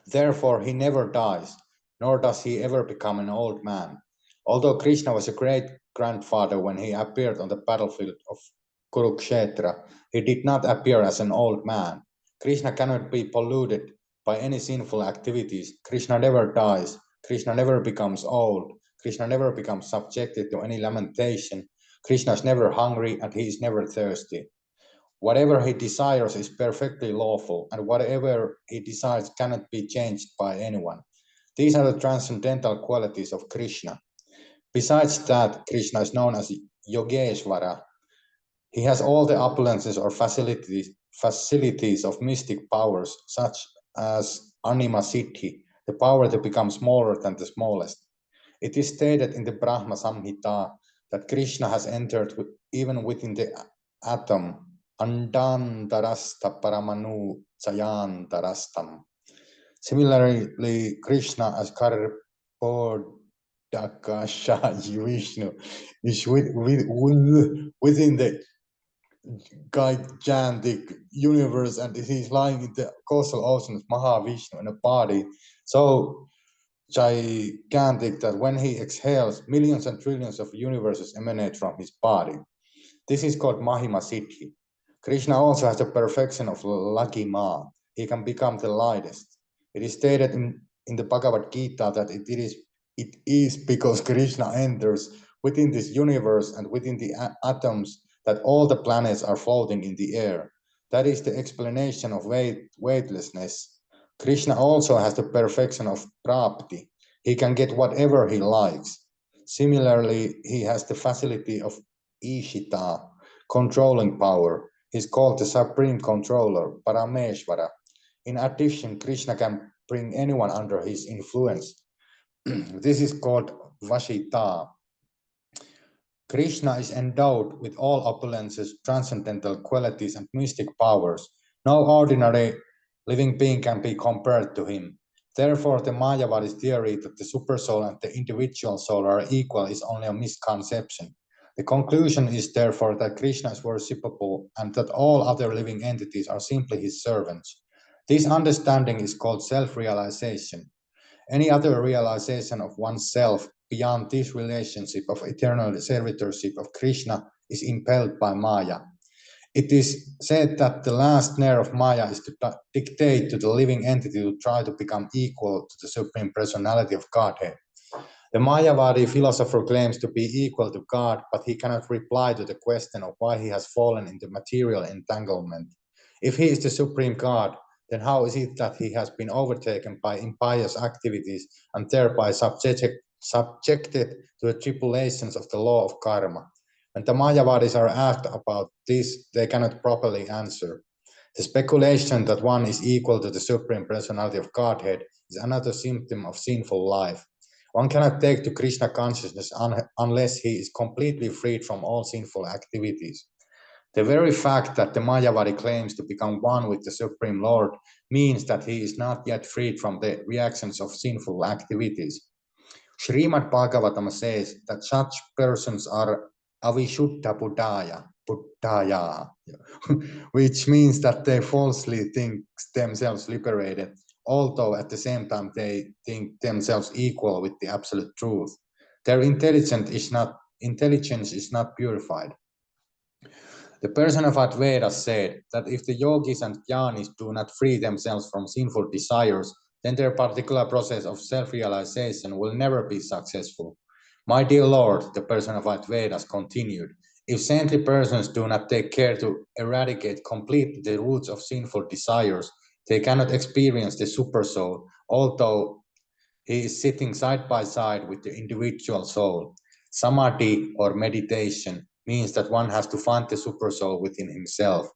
Therefore, he never dies, nor does he ever become an old man. Although Krishna was a great-grandfather when he appeared on the battlefield of Kurukshetra, he did not appear as an old man. Krishna cannot be polluted by any sinful activities. Krishna never dies. Krishna never becomes old. Krishna never becomes subjected to any lamentation. Krishna is never hungry and he is never thirsty. Whatever he desires is perfectly lawful, and whatever he decides cannot be changed by anyone. These are the transcendental qualities of Krishna. Besides that, Krishna is known as Yogeshvara. He has all the opulences or facilities of mystic powers, such as Anima Siddhi, the power to become smaller than the smallest. It is stated in the Brahma Samhita that Krishna has entered even within the atom, Andantarasta Paramanu Chayantarastam. Similarly, Krishna as Karpodakashayi Vishnu is within the gigantic universe, and he is lying in the coastal ocean of Mahavishnu in a body so gigantic that when he exhales, millions and trillions of universes emanate from his body. This is called Mahima Siddhi. Krishna also has the perfection of Lagima. He can become the lightest. It is stated in the Bhagavad Gita that it is because Krishna enters within this universe and within the atoms that all the planets are floating in the air. That is the explanation of weightlessness. Krishna also has the perfection of Prapti. He can get whatever he likes. Similarly, he has the facility of Ishita, controlling power. He's called the Supreme Controller, Parameshvara. In addition, Krishna can bring anyone under his influence. This is called Vashita. Krishna is endowed with all opulences, transcendental qualities, and mystic powers. No ordinary living being can be compared to him. Therefore, the Mayavadi's theory that the supersoul and the individual soul are equal is only a misconception. The conclusion is therefore that Krishna is worshipable and that all other living entities are simply his servants. This understanding is called self-realization. Any other realization of oneself beyond this relationship of eternal servitorship of Krishna is impelled by Maya. It is said that the last snare of Maya is to dictate to the living entity to try to become equal to the Supreme Personality of Godhead. The Mayavadi philosopher claims to be equal to God, but he cannot reply to the question of why he has fallen into material entanglement. If he is the Supreme God, then how is it that he has been overtaken by impious activities and thereby subjected to the tribulations of the law of karma? When the Mayavadis are asked about this, they cannot properly answer. The speculation that one is equal to the Supreme Personality of Godhead is another symptom of sinful life. One cannot take to Krishna consciousness unless he is completely freed from all sinful activities. The very fact that the Mayavadi claims to become one with the Supreme Lord means that he is not yet freed from the reactions of sinful activities. Srimad Bhagavatam says that such persons are avishuddha buddhaya, which means that they falsely think themselves liberated, although at the same time they think themselves equal with the absolute truth. Their intelligence is not purified. The personified Vedas said that if the yogis and jnanis do not free themselves from sinful desires, then their particular process of self-realization will never be successful. My dear Lord, the personified Vedas continued, If saintly persons do not take care to eradicate completely the roots of sinful desires, they cannot experience the supersoul, although he is sitting side by side with the individual soul. Samadhi or meditation means that one has to find the supersoul within himself.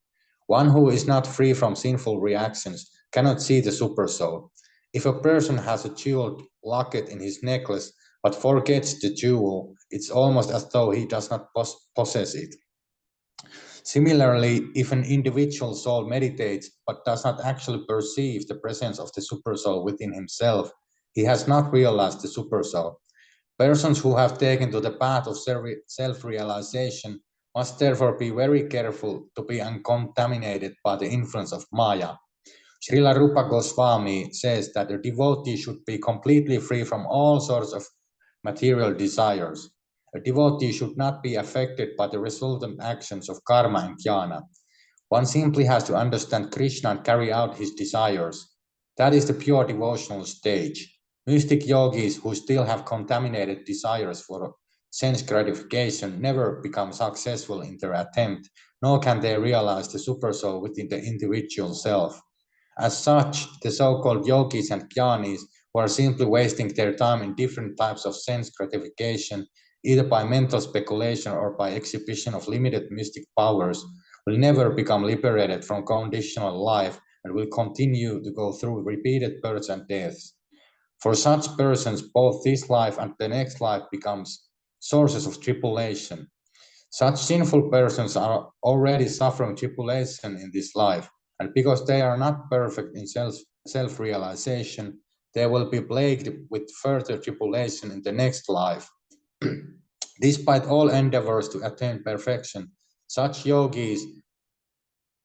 One who is not free from sinful reactions cannot see the supersoul. If a person has a jeweled locket in his necklace but forgets the jewel, it's almost as though he does not possess it. Similarly, if an individual soul meditates but does not actually perceive the presence of the supersoul within himself, he has not realized the supersoul. Persons who have taken to the path of self-realization must therefore be very careful to be uncontaminated by the influence of Maya. Srila Rupa Goswami says that a devotee should be completely free from all sorts of material desires. A devotee should not be affected by the resultant actions of karma and jnana. One simply has to understand Krishna and carry out his desires. That is the pure devotional stage. Mystic yogis who still have contaminated desires for sense gratification never become successful in their attempt, nor can they realize the supersoul within the individual self. As such, the so-called yogis and jnanis who are simply wasting their time in different types of sense gratification, either by mental speculation or by exhibition of limited mystic powers, will never become liberated from conditional life and will continue to go through repeated births and deaths. For such persons, both this life and the next life becomes sources of tribulation. Such sinful persons are already suffering tribulation in this life, and because they are not perfect in self-realization, they will be plagued with further tribulation in the next life. Despite all endeavors to attain perfection, such yogis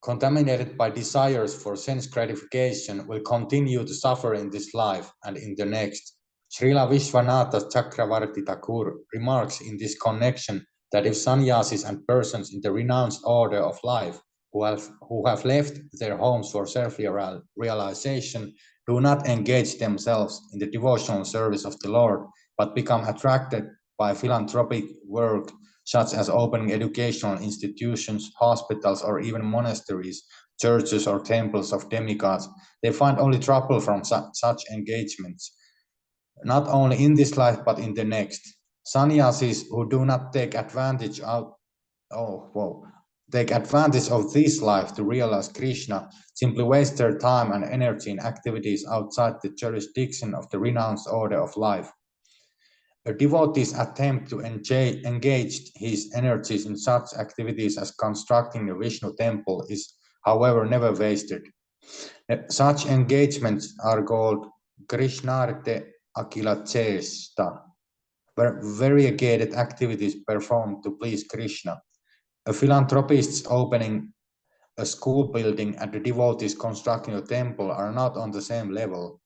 contaminated by desires for sense gratification will continue to suffer in this life and in the next. Srila Vishwanatha Chakravarti Thakur remarks in this connection that if sannyasis and persons in the renounced order of life who have left their homes for self-realization do not engage themselves in the devotional service of the Lord, but become attracted by philanthropic work such as opening educational institutions, hospitals, or even monasteries, churches, or temples of demigods, they find only trouble from such engagements, not only in this life but in the next. Sannyasis who do not take advantage of this life to realize Krishna simply waste their time and energy in activities outside the jurisdiction of the renounced order of life. A devotee's attempt to engage his energies in such activities as constructing a Vishnu temple is, however, never wasted. Such engagements are called Krishnarte Akilachesta, variegated activities performed to please Krishna. A philanthropist opening a school building and the devotees constructing a temple are not on the same level.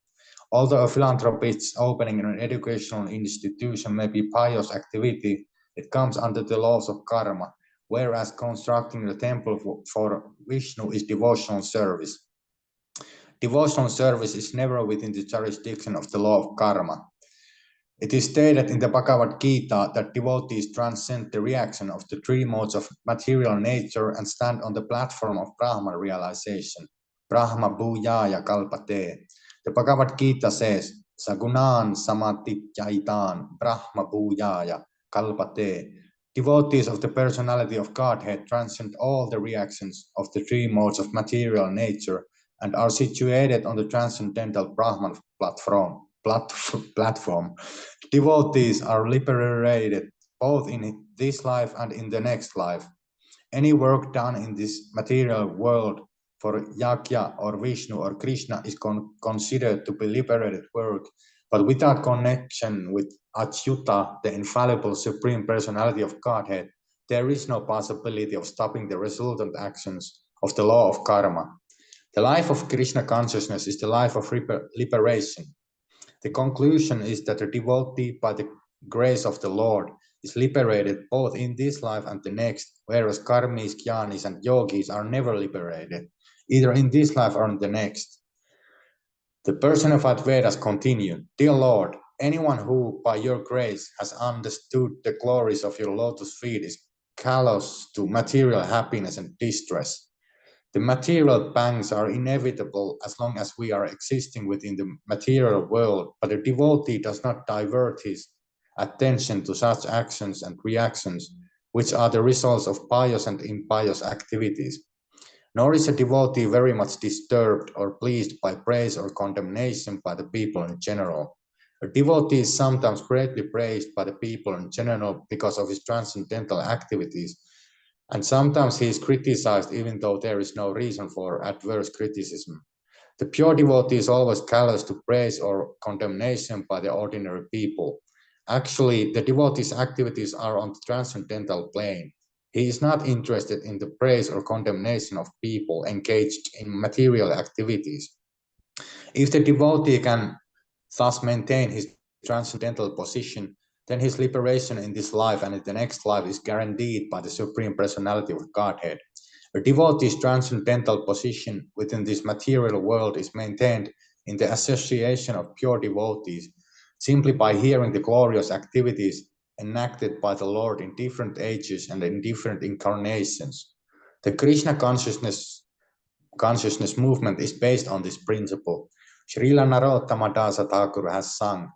Although a philanthropist opening an educational institution may be pious activity, it comes under the laws of karma, whereas constructing a temple for Vishnu is devotional service. Devotional service is never within the jurisdiction of the law of karma. It is stated in the Bhagavad Gita that devotees transcend the reaction of the three modes of material nature and stand on the platform of Brahma realization. Brahma bhujaya kalpate. The Bhagavad Gita says, Sagunan samatipyaitan Brahma bhujaya kalpate. Devotees of the personality of Godhead transcend all the reactions of the three modes of material nature and are situated on the transcendental Brahman platform. Devotees are liberated both in this life and in the next life. Any work done in this material world for Yagya or Vishnu or Krishna is considered to be liberated work, but without connection with Achyuta, the infallible Supreme Personality of Godhead, there is no possibility of stopping the resultant actions of the law of karma. The life of Krishna consciousness is the life of liberation. The conclusion is that a devotee, by the grace of the Lord, is liberated both in this life and the next, whereas karmis, jnanis, and yogis are never liberated, either in this life or in the next. The personified Vedas continue, Dear Lord, anyone who, by your grace, has understood the glories of your lotus feet is callous to material happiness and distress. The material pangs are inevitable as long as we are existing within the material world, but a devotee does not divert his attention to such actions and reactions, which are the results of pious and impious activities. Nor is a devotee very much disturbed or pleased by praise or condemnation by the people in general. A devotee is sometimes greatly praised by the people in general because of his transcendental activities, and sometimes he is criticized even though there is no reason for adverse criticism. The pure devotee is always callous to praise or condemnation by the ordinary people. Actually, the devotee's activities are on the transcendental plane. He is not interested in the praise or condemnation of people engaged in material activities. If the devotee can thus maintain his transcendental position, then his liberation in this life and in the next life is guaranteed by the Supreme Personality of Godhead. A devotee's transcendental position within this material world is maintained in the association of pure devotees, simply by hearing the glorious activities enacted by the Lord in different ages and in different incarnations. The Krishna consciousness movement is based on this principle. Srila Narottama Dasa Thakur has sung,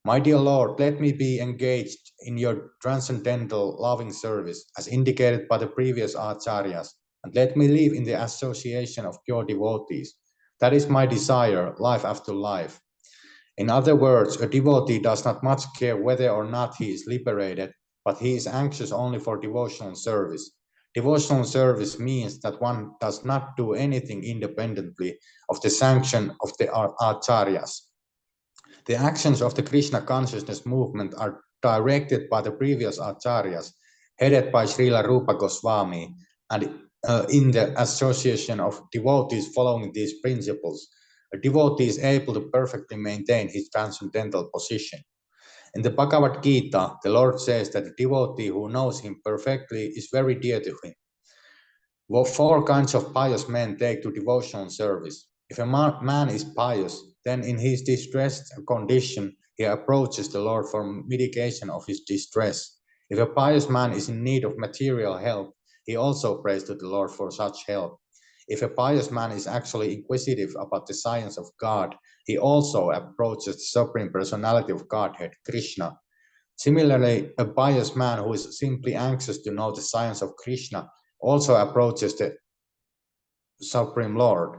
"My dear Lord, let me be engaged in your transcendental loving service as indicated by the previous acharyas, and let me live in the association of pure devotees. That is my desire, life after life." In other words, a devotee does not much care whether or not he is liberated, but he is anxious only for devotional service. Devotional service means that one does not do anything independently of the sanction of the acharyas. The actions of the Krishna consciousness movement are directed by the previous acharyas, headed by Srila Rupa Goswami, and in the association of devotees following these principles, a devotee is able to perfectly maintain his transcendental position. In the Bhagavad Gita, the Lord says that a devotee who knows him perfectly is very dear to him. Well, 4 kinds of pious men take to devotional service. If a man is pious, then in his distressed condition, he approaches the Lord for mitigation of his distress. If a pious man is in need of material help, he also prays to the Lord for such help. If a pious man is actually inquisitive about the science of God, he also approaches the Supreme Personality of Godhead, Krishna. Similarly, a pious man who is simply anxious to know the science of Krishna also approaches the Supreme Lord.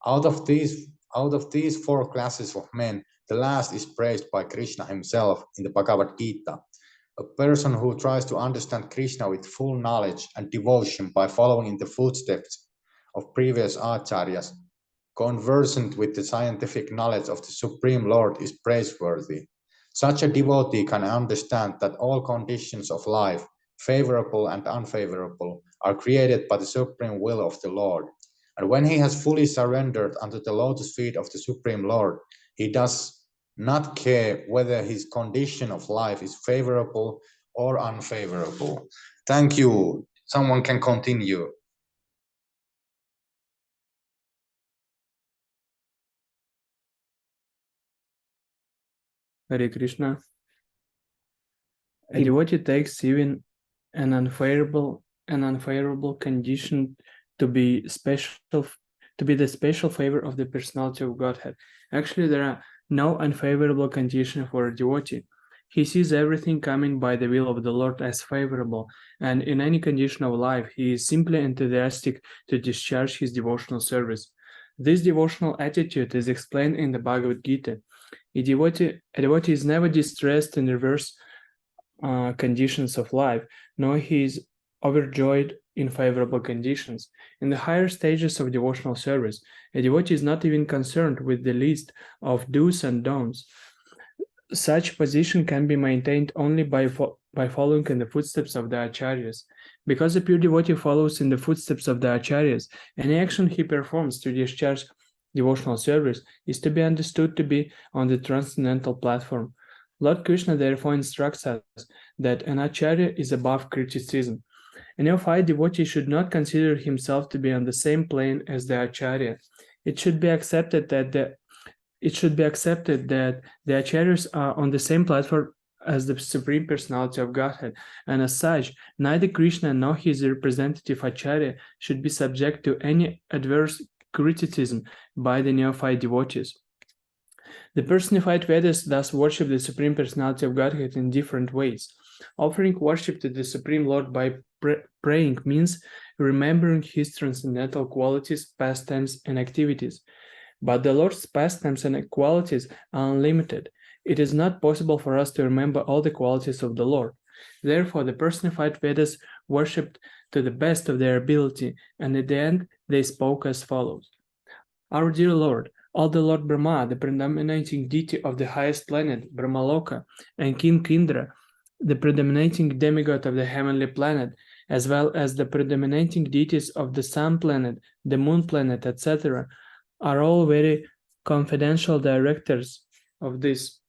Out of these 4 classes of men, the last is praised by Krishna himself in the Bhagavad Gita. A person who tries to understand Krishna with full knowledge and devotion by following in the footsteps of previous acharyas, conversant with the scientific knowledge of the Supreme Lord, is praiseworthy. Such a devotee can understand that all conditions of life, favorable and unfavorable, are created by the supreme will of the Lord. And when he has fully surrendered unto the lotus feet of the Supreme Lord, he does not care whether his condition of life is favorable or unfavorable. Thank you. Someone can continue. Hare Krishna. A devotee takes even an unfavorable condition to be the special favor of the personality of Godhead. Actually, there are no unfavorable condition for a devotee. He sees everything coming by the will of the Lord as favorable, and in any condition of life, he is simply enthusiastic to discharge his devotional service. This devotional attitude is explained in the Bhagavad Gita. A devotee is never distressed in reverse conditions of life, nor he is overjoyed in favorable conditions. In the higher stages of devotional service, a devotee is not even concerned with the list of do's and don'ts. Such position can be maintained only by following in the footsteps of the acharyas. Because a pure devotee follows in the footsteps of the acharyas, any action he performs to discharge devotional service is to be understood to be on the transcendental platform. Lord Krishna therefore instructs us that an acharya is above criticism. A neophyte devotee should not consider himself to be on the same plane as the acharya. It should be accepted that the acharyas are on the same platform as the Supreme Personality of Godhead, and as such, neither Krishna nor his representative Acharya should be subject to any adverse criticism by the neophyte devotees. The personified Vedas thus worship the Supreme Personality of Godhead in different ways. Offering worship to the Supreme Lord by praying means remembering his transcendental qualities, pastimes, and activities. But the Lord's pastimes and qualities are unlimited. It is not possible for us to remember all the qualities of the Lord. Therefore, the personified Vedas worshipped to the best of their ability, and at the end they spoke as follows. Our dear Lord, all the Lord Brahma, the predominating deity of the highest planet, Brahmaloka, and King Indra, the predominating demigod of the heavenly planet, as well as the predominating deities of the sun planet, the moon planet, etc., are all very confidential directors of this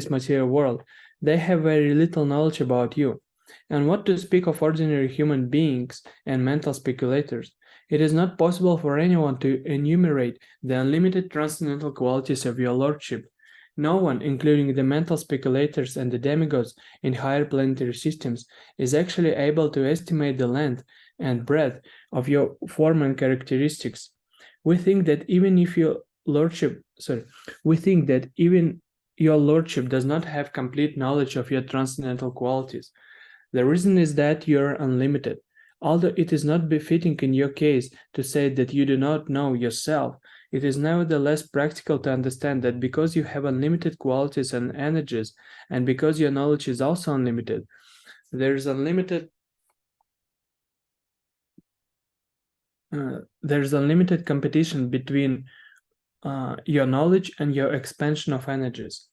material world. They have very little knowledge about you. And what to speak of ordinary human beings and mental speculators? It is not possible for anyone to enumerate the unlimited transcendental qualities of your lordship. No one, including the mental speculators and the demigods in higher planetary systems, is actually able to estimate the length and breadth of your form and characteristics. We think that even your lordship does not have complete knowledge of your transcendental qualities. The reason is that you are unlimited. Although it is not befitting in your case to say that you do not know yourself, it is nevertheless practical to understand that because you have unlimited qualities and energies, and because your knowledge is also unlimited, there is unlimited competition between your knowledge and your expansion of energies.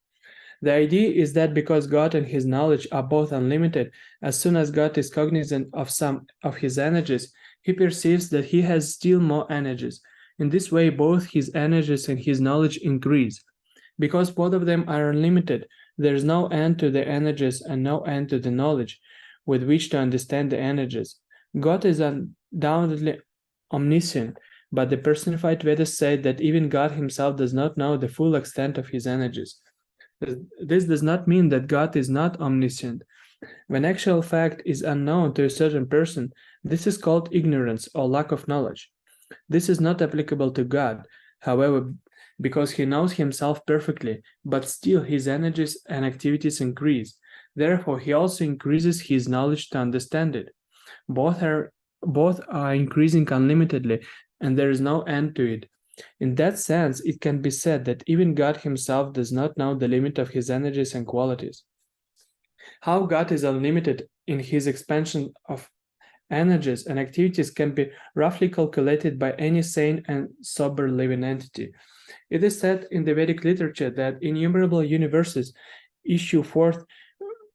The idea is that because God and his knowledge are both unlimited, as soon as God is cognizant of some of his energies, he perceives that he has still more energies. In this way, both his energies and his knowledge increase. Because both of them are unlimited, there is no end to the energies and no end to the knowledge with which to understand the energies. God is undoubtedly omniscient, but the personified Vedas say that even God himself does not know the full extent of his energies. This does not mean that God is not omniscient. When actual fact is unknown to a certain person, this is called ignorance or lack of knowledge. This is not applicable to God, however, because he knows himself perfectly, but still his energies and activities increase. Therefore, he also increases his knowledge to understand it. Both are increasing unlimitedly, and there is no end to it. In that sense, it can be said that even God himself does not know the limit of his energies and qualities. How God is unlimited in his expansion of energies and activities can be roughly calculated by any sane and sober living entity. It is said in the Vedic literature that innumerable universes issue forth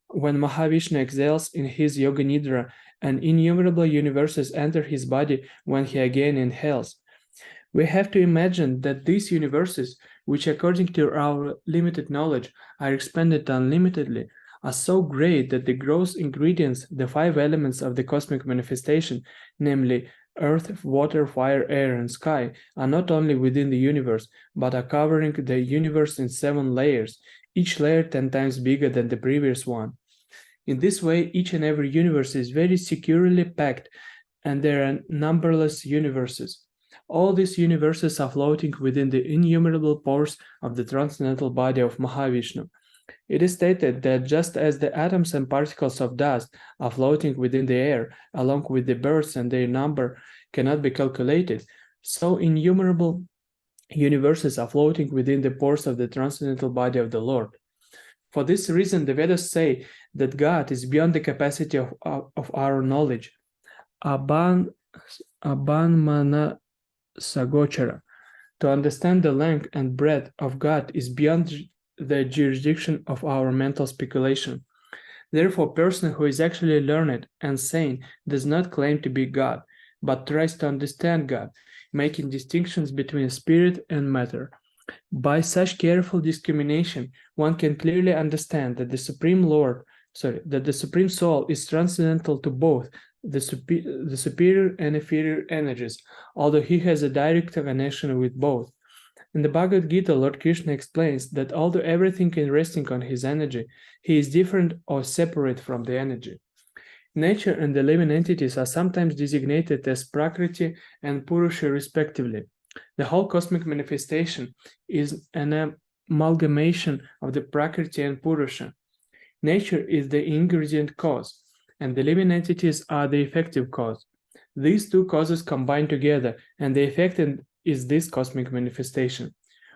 when Mahavishnu exhales in his Yoga Nidra, and innumerable universes enter his body when he again inhales. We have to imagine that these universes, which according to our limited knowledge are expanded unlimitedly, are so great that the gross ingredients, the 5 elements of the cosmic manifestation, namely earth, water, fire, air, and sky, are not only within the universe, but are covering the universe in 7 layers, each layer 10 times bigger than the previous one. In this way, each and every universe is very securely packed, and there are numberless universes. All these universes are floating within the innumerable pores of the transcendental body of Mahavishnu. It is stated that just as the atoms and particles of dust are floating within the air, along with the birds and their number cannot be calculated, so innumerable universes are floating within the pores of the transcendental body of the Lord. For this reason, the Vedas say that God is beyond the capacity of our knowledge. Abhanmana Sagochara. To understand the length and breadth of God is beyond the jurisdiction of our mental speculation. Therefore, a person who is actually learned and sane does not claim to be God, but tries to understand God, making distinctions between spirit and matter. By such careful discrimination, one can clearly understand that the Supreme Soul is transcendental to both the superior and inferior energies, although he has a direct connection with both. In the Bhagavad Gita, Lord Krishna explains that although everything is resting on his energy, he is different or separate from the energy. Nature and the living entities are sometimes designated as Prakriti and Purusha respectively. The whole cosmic manifestation is an amalgamation of the Prakriti and Purusha. Nature is the ingredient cause, and the living entities are the effective cause. These two causes combine together, and the effect is this cosmic manifestation.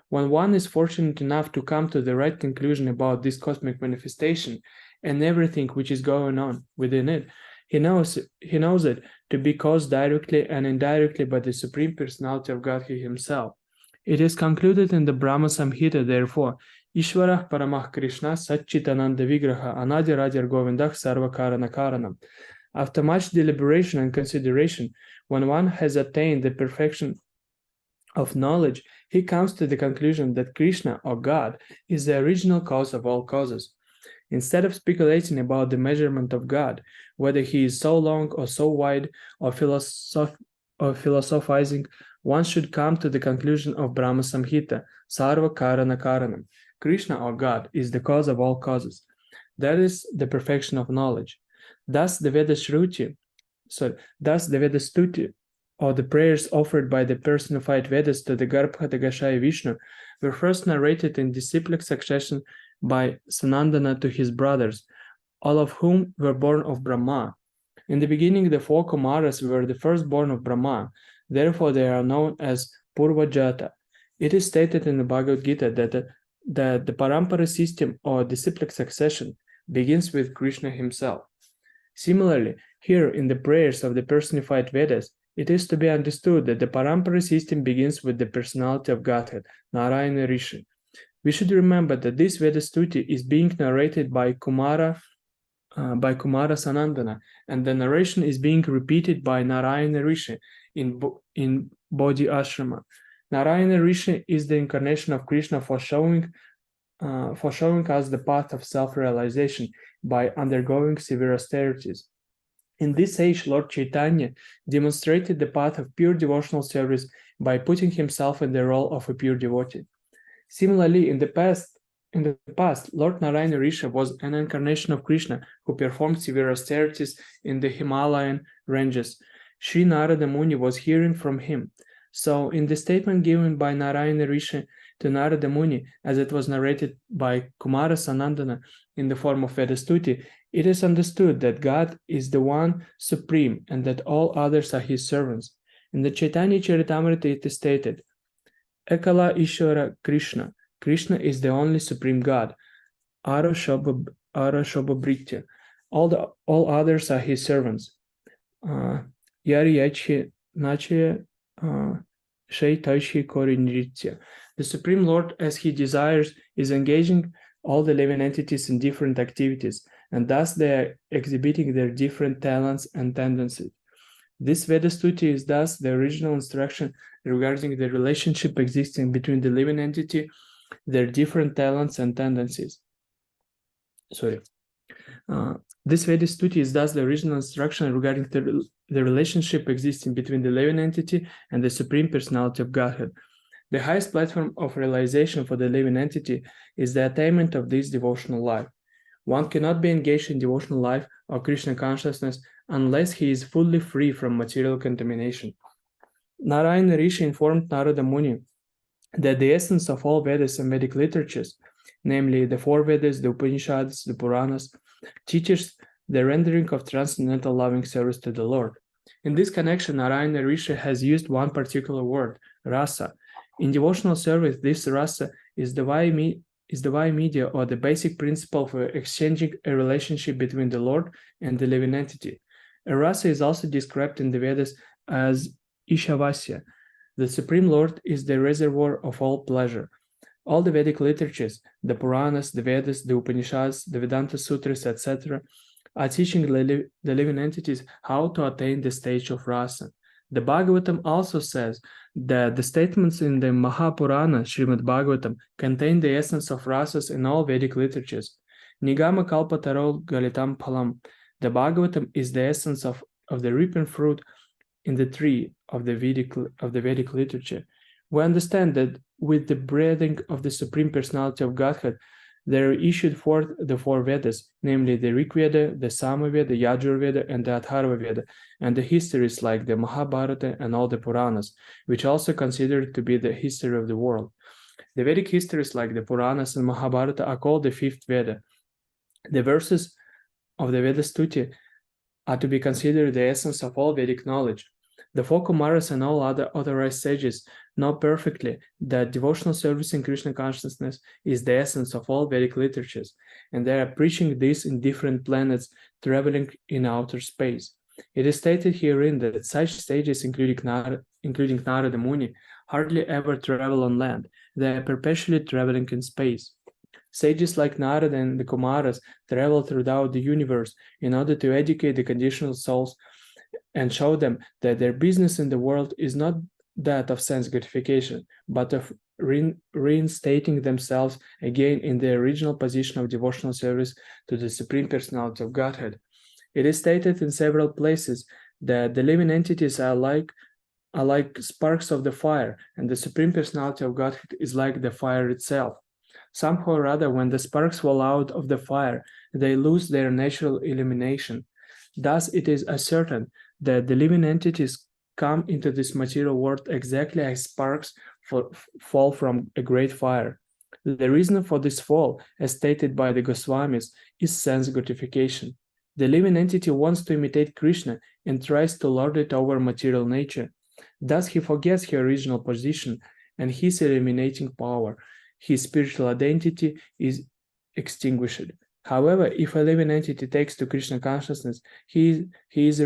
When one is fortunate enough to come to the right conclusion about this cosmic manifestation and everything which is going on within it, he knows it to be caused directly and indirectly by the Supreme Personality of Godhead Himself. It is concluded in the Brahma Samhita, therefore, Ishvarah Paramah Krishna Satchitananda Vigraha Anadirajar Govindah Sarva Karana Karanam. After much deliberation and consideration, when one has attained the perfection of knowledge, he comes to the conclusion that Krishna, or God, is the original cause of all causes. Instead of speculating about the measurement of God, whether he is so long or so wide, or philosophizing, one should come to the conclusion of Brahma Samhita, Sarva Karana Karanam. Krishna, or God, is the cause of all causes. That is the perfection of knowledge. Thus the Veda Stuti, or the prayers offered by the personified Vedas to the Garbhodakashaya Vishnu, were first narrated in disciplic succession by Sanandana to his brothers, all of whom were born of Brahma. In the beginning, the 4 Kumaras were the firstborn of Brahma, therefore they are known as Purvajata. It is stated in the Bhagavad Gita that the Parampara system or disciplic succession begins with Krishna himself. Similarly, here in the prayers of the personified Vedas, it is to be understood that the Parampara system begins with the personality of Godhead, Narayana Rishi. We should remember that this Veda Stuti is being narrated by Kumara Sanandana, and the narration is being repeated by Narayana Rishi in Bodhi Ashrama. Narayana Rishi is the incarnation of Krishna for showing us the path of self-realization by undergoing severe austerities. In this age, Lord Chaitanya demonstrated the path of pure devotional service by putting himself in the role of a pure devotee. Similarly, in the past, Lord Narayana Rishi was an incarnation of Krishna who performed severe austerities in the Himalayan ranges. Sri Narada Muni was hearing from him. So, in the statement given by Narayana Rishi to Narada Muni, as it was narrated by Kumara Sanandana in the form of Veda Stuti, it is understood that God is the one supreme and that all others are his servants. In the Chaitanya Charitamrita it is stated, Ekala Ishvara Krishna. Krishna is the only supreme God. Ara Shobha Britya. All others are his servants. Yari Yachi Nachya Shai Taishi Kori Nritya. The Supreme Lord, as he desires, is engaging all the living entities in different activities, and thus they are exhibiting their different talents and tendencies. This Veda Stuti is thus the original instruction regarding the relationship existing between the living entity, their different talents and tendencies. This Veda Stuti is thus the original instruction regarding the relationship existing between the living entity and the Supreme Personality of Godhead. The highest platform of realization for the living entity is the attainment of this devotional life. One cannot be engaged in devotional life or Krishna consciousness unless he is fully free from material contamination. Narayana Rishi informed Narada Muni that the essence of all Vedas and Vedic literatures, namely the 4 Vedas, the Upanishads, the Puranas, teaches the rendering of transcendental loving service to the Lord. In this connection, Narayana Rishi has used one particular word, rasa. In devotional service, this rasa is the vaya media or the basic principle for exchanging a relationship between the Lord and the living entity. A rasa is also described in the Vedas as Ishavasya. The Supreme Lord is the reservoir of all pleasure. All the Vedic literatures, the Puranas, the Vedas, the Upanishads, the Vedanta Sutras, etc., are teaching the living entities how to attain the stage of rasa. The Bhagavatam also says that the statements in the Mahapurana, Srimad Bhagavatam, contain the essence of rasas in all Vedic literatures. Nigama Kalpatarol Galitam Palam. The Bhagavatam is the essence of the reaping fruit in the tree of the Vedic literature. We understand that with the breathing of the Supreme Personality of Godhead, there issued forth the four Vedas, namely the Rig Veda, the Sama Veda, the Yajur Veda, and the Atharva Veda, and the histories like the Mahabharata and all the Puranas, which also considered to be the history of the world. The Vedic histories like the Puranas and Mahabharata are called the fifth Veda. The verses of the Veda Stuti are to be considered the essence of all Vedic knowledge. The four Kumaras and all other authorized sages know perfectly that devotional service in Krishna consciousness is the essence of all Vedic literatures, and they are preaching this in different planets traveling in outer space. It is stated herein that such sages, including Narada Muni, hardly ever travel on land. They are perpetually traveling in space. Sages like Narada and the Kumaras travel throughout the universe in order to educate the conditional souls and show them that their business in the world is not that of sense gratification, but of reinstating themselves again in their original position of devotional service to the Supreme Personality of Godhead. It is stated in several places that the living entities are like sparks of the fire, and the Supreme Personality of Godhead is like the fire itself. Somehow or other, when the sparks fall out of the fire, they lose their natural illumination. Thus, it is ascertained that the living entities come into this material world exactly as sparks fall from a great fire. The reason for this fall, as stated by the Goswamis, is sense gratification. The living entity wants to imitate Krishna and tries to lord it over material nature. Thus, he forgets his original position and his illuminating power. His spiritual identity is extinguished. However, if a living entity takes to Krishna consciousness, he is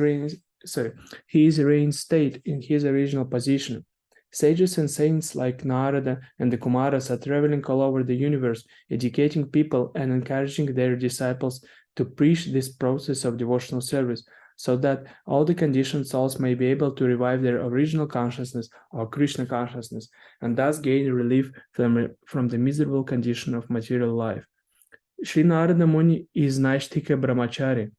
reinstated in his original position. Sages and saints like Narada and the Kumaras are traveling all over the universe, educating people and encouraging their disciples to preach this process of devotional service, so that all the conditioned souls may be able to revive their original consciousness or Krishna consciousness, and thus gain relief from the miserable condition of material life. Sri Narada Muni is Naishtika Brahmachari.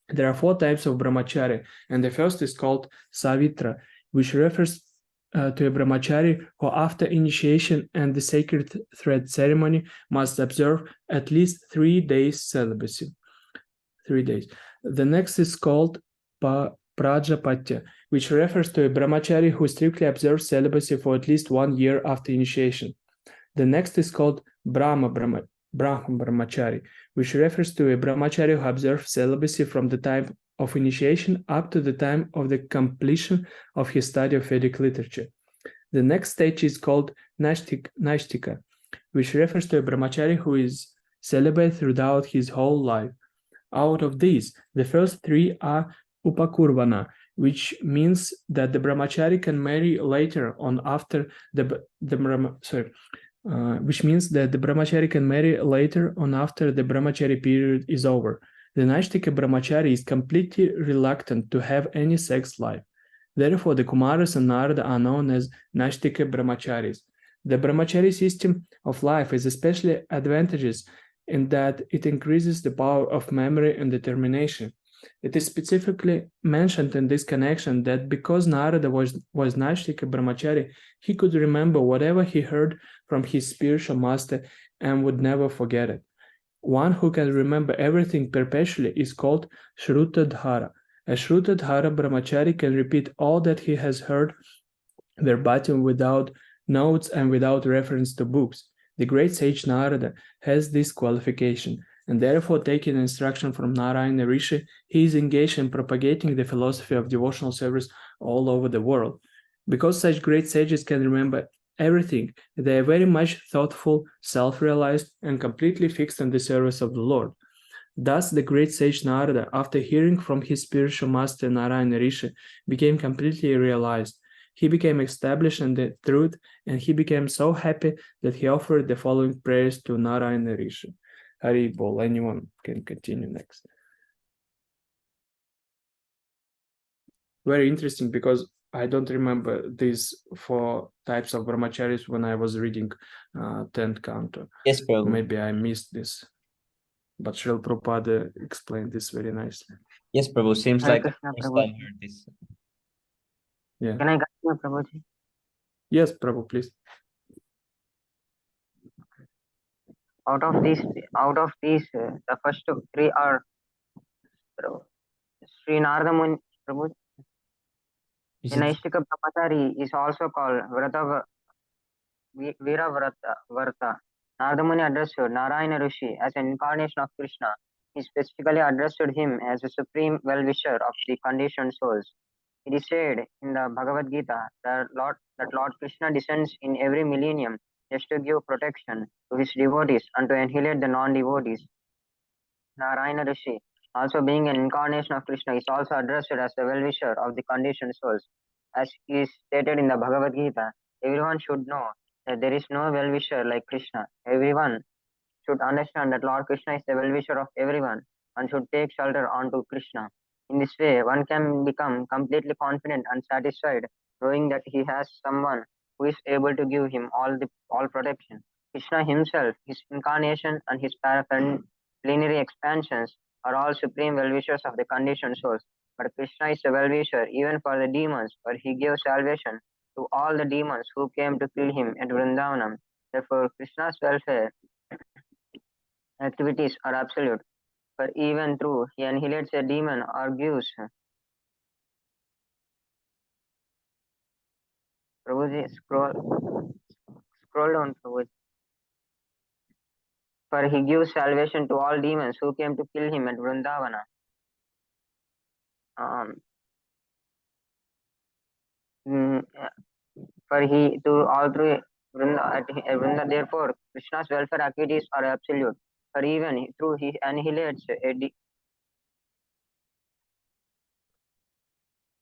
There are four types of Brahmachari, and the first is called Savitra, which refers to a Brahmachari who, after initiation and the sacred thread ceremony, must observe at least 3 days celibacy. 3 days. The next is called Prajapatya, which refers to a Brahmachari who strictly observes celibacy for at least 1 year after initiation. The next is called Brahmachari, which refers to a Brahmachari who observes celibacy from the time of initiation up to the time of the completion of his study of Vedic literature. The next stage is called Naishtika, which refers to a Brahmachari who is celibate throughout his whole life. Out of these, the first 3 are Upakurvana, which means that the Brahmachari can marry later on after which means that the Brahmachari can marry later on after the Brahmachari period is over. The Naishtika Brahmachari is completely reluctant to have any sex life. Therefore, the Kumaras and Narada are known as Naishtika Brahmacharis. The Brahmachari system of life is especially advantageous in that it increases the power of memory and determination. It is specifically mentioned in this connection that because Narada was Naishtika Brahmachari, he could remember whatever he heard from his spiritual master and would never forget it. One who can remember everything perpetually is called Shrutadhara. A Shrutadhara Brahmachari can repeat all that he has heard verbatim without notes and without reference to books. The great sage Narada has this qualification, and therefore, taking instruction from Narayana Rishi, he is engaged in propagating the philosophy of devotional service all over the world. Because such great sages can remember everything, they are very much thoughtful, self-realized, and completely fixed on the service of the Lord. Thus, the great sage Narada, after hearing from his spiritual master Narayana Rishi, became completely realized. He became established in the truth, and he became so happy that he offered the following prayers to Narayana Rishi. Hari Bol. Anyone can continue next. Very interesting, because I don't remember these 4 types of brahmacharis when I was reading 10th canto. Yes, Prabhu. Maybe I missed this, but Srila Prabhupada explained this very nicely. Yes, Prabhu. Seems Hare like I Krishna, first Prabhu. time heard this. Yeah. Can I continue, Prabhuji? Yes, Prabhu, please. Out of these, the first three are Sri Nardamuni Prabhu. Is In it Naishtika Brahmachari is also called Vira Varta. Nardamuni addressed Narayana Rishi as an incarnation of Krishna. He specifically addressed him as a supreme well-wisher of the conditioned souls. It is said in the Bhagavad Gita that Lord Krishna descends in every millennium just to give protection to his devotees and to annihilate the non-devotees. Narayana Rishi, also being an incarnation of Krishna, is also addressed as the well-wisher of the conditioned souls. As is stated in the Bhagavad Gita, everyone should know that there is no well-wisher like Krishna. Everyone should understand that Lord Krishna is the well-wisher of everyone and should take shelter onto Krishna. In this way, one can become completely confident and satisfied, knowing that he has someone who is able to give him all protection. Krishna himself, his incarnation, and his plenary expansions are all supreme well-wishers of the conditioned souls. But Krishna is a well-wisher even for the demons, for he gave salvation to all the demons who came to kill him at Vrindavanam. Therefore, Krishna's welfare activities are absolute, for even though he annihilates a demon or gives Prabhuji, scroll down, Prabhuji. For he gives salvation to all demons who came to kill him at Vrindavana. Um, mm, for he to all through Vrinda, therefore Krishna's welfare activities are absolute. For even through he annihilates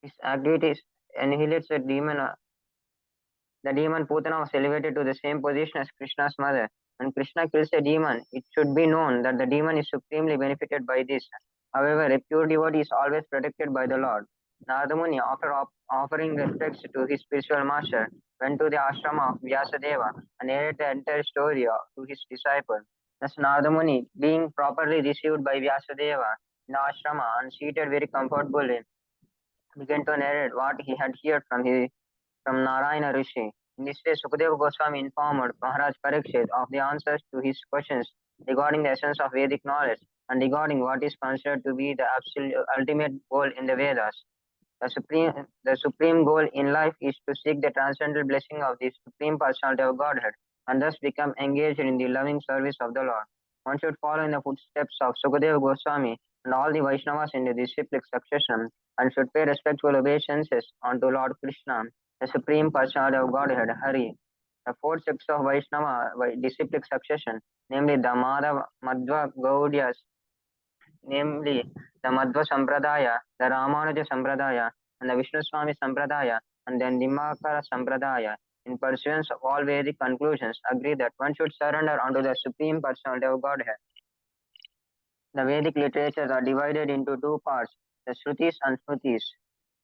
his activities annihilates a demon. The demon Putana was elevated to the same position as Krishna's mother. When Krishna kills a demon, it should be known that the demon is supremely benefited by this. However, a pure devotee is always protected by the Lord. Nardamuni, after offering respects to his spiritual master, went to the ashrama of Vyasadeva and narrated the entire story to his disciple. Thus, Nardamuni, being properly received by Vyasadeva in the ashrama and seated very comfortably, began to narrate what he had heard from Narayana Rishi. In this way, Sukadeva Goswami informed Maharaj Parikshit of the answers to his questions regarding the essence of Vedic knowledge and regarding what is considered to be the absolute ultimate goal in the Vedas. The supreme goal in life is to seek the transcendental blessing of the Supreme Personality of Godhead and thus become engaged in the loving service of the Lord. One should follow in the footsteps of Sukadeva Goswami and all the Vaishnavas in the disciplic succession and should pay respectful obeisances unto Lord Krishna, the Supreme Personality of Godhead, Hari. The four sects of Vaishnava disciplic succession, namely the Madhva Gaudiyas, namely the Madhva Sampradaya, the Ramanuja Sampradaya, and the Vishnu Swami Sampradaya, and then Nimakara Sampradaya, in pursuance of all Vedic conclusions, agree that one should surrender unto the Supreme Personality of Godhead. The Vedic literatures are divided into two parts, the Shrutis and Smrutis.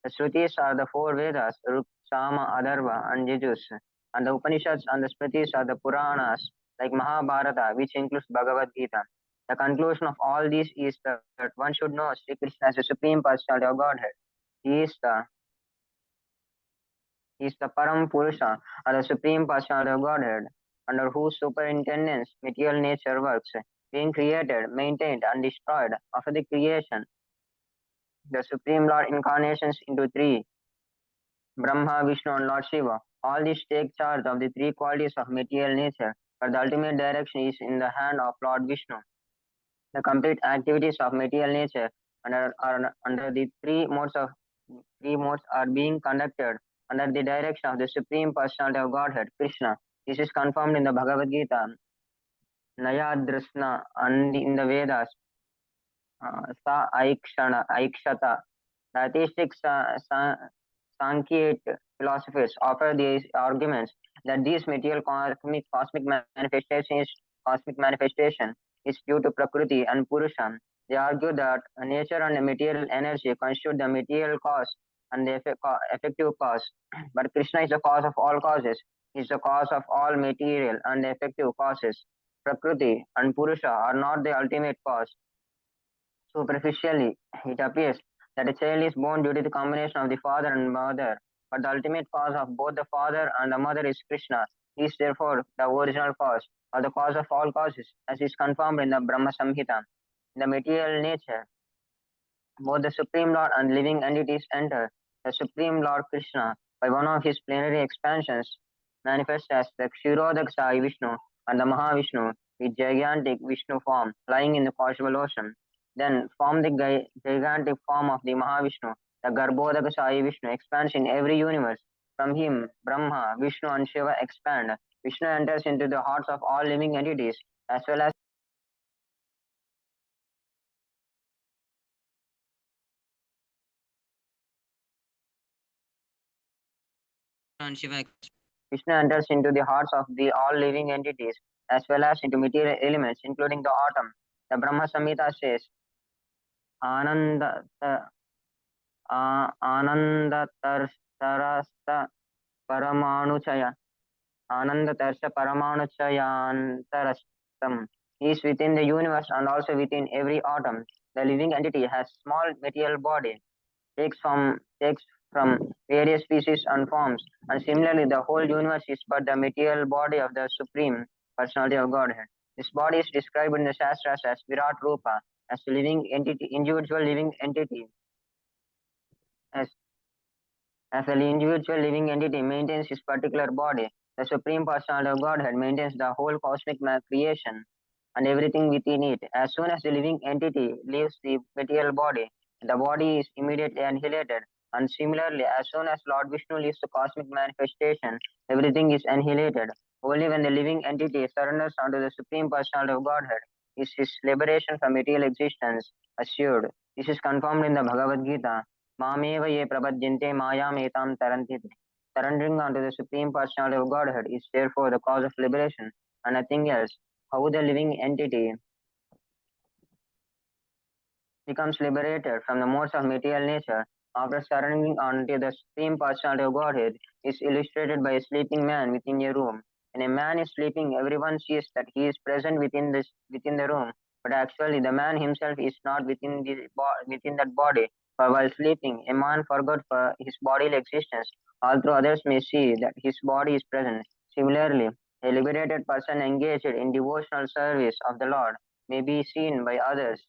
The Shrutis are the four Vedas, Ruk, Sama, Atharva, and Yajus, and the Upanishads and the Smritis are the Puranas, like Mahabharata, which includes Bhagavad Gita. The conclusion of all these is that one should know Sri Krishna as the Supreme Personality of Godhead. He is the Param Purusha, or the Supreme Personality of Godhead, under whose superintendence material nature works, being created, maintained, and destroyed. After the creation, the Supreme Lord incarnations into three, Brahma, Vishnu, and Lord Shiva. All these take charge of the three qualities of material nature, but the ultimate direction is in the hand of Lord Vishnu. The complete activities of material nature under the three modes are being conducted under the direction of the Supreme Personality of Godhead, Krishna. This is confirmed in the Bhagavad Gita, Nayadrisna, and in the Vedas, Sa Aikshata. The atheistic Sankhya philosophers offer these arguments that these material cosmic manifestation is due to Prakriti and Purusha. They argue that nature and material energy constitute the material cause and the effective cause. But Krishna is the cause of all causes. He is the cause of all material and effective causes. Prakriti and Purusha are not the ultimate cause. Superficially, it appears that a child is born due to the combination of the father and mother, but the ultimate cause of both the father and the mother is Krishna. He is therefore the original cause or the cause of all causes, as is confirmed in the Brahma Samhita. In the material nature, both the Supreme Lord and living entities enter. The Supreme Lord Krishna, by one of his plenary expansions, manifests as the Kshirodak Sai Vishnu and the Mahavishnu, with gigantic Vishnu form lying in the cosmos ocean. Then form the gigantic form of the Mahavishnu. The Garbhodak Sai Vishnu expands in every universe. From him, Brahma, Vishnu, and Shiva expand. Vishnu enters into the hearts of all living entities, as well as and Shiva. Krishna enters into the hearts of the all living entities as well as into material elements, including the atom. The Brahma Samhita says, Ananda Ananda Tarasta Paramanuchaya Ananda Tarsa Paramanuchayantarastam. He is within the universe and also within every atom. The living entity has small material body, takes from various species and forms, and similarly the whole universe is but the material body of the Supreme Personality of Godhead. This body is described in the Shastras as Virat Rupa, as a living entity, individual living entity, as as an individual living entity maintains his particular body. The Supreme Personality of Godhead maintains the whole cosmic creation and everything within it. As soon as the living entity leaves the material body, the body is immediately annihilated. And similarly, as soon as Lord Vishnu leaves the cosmic manifestation, everything is annihilated. Only when the living entity surrenders unto the Supreme Personality of Godhead is his liberation from material existence assured. This is confirmed in the Bhagavad Gita. Mameva ye prabhadyante mayam etam taranti. Surrendering unto the Supreme Personality of Godhead is therefore the cause of liberation and nothing else. How the living entity becomes liberated from the modes of material nature after surrendering unto the Supreme Personality of Godhead is illustrated by a sleeping man within a room. When a man is sleeping, everyone sees that he is present within the room, but actually the man himself is not within that body. For while sleeping, a man forgot for his bodily existence, although others may see that his body is present. Similarly, a liberated person engaged in devotional service of the Lord may be seen by others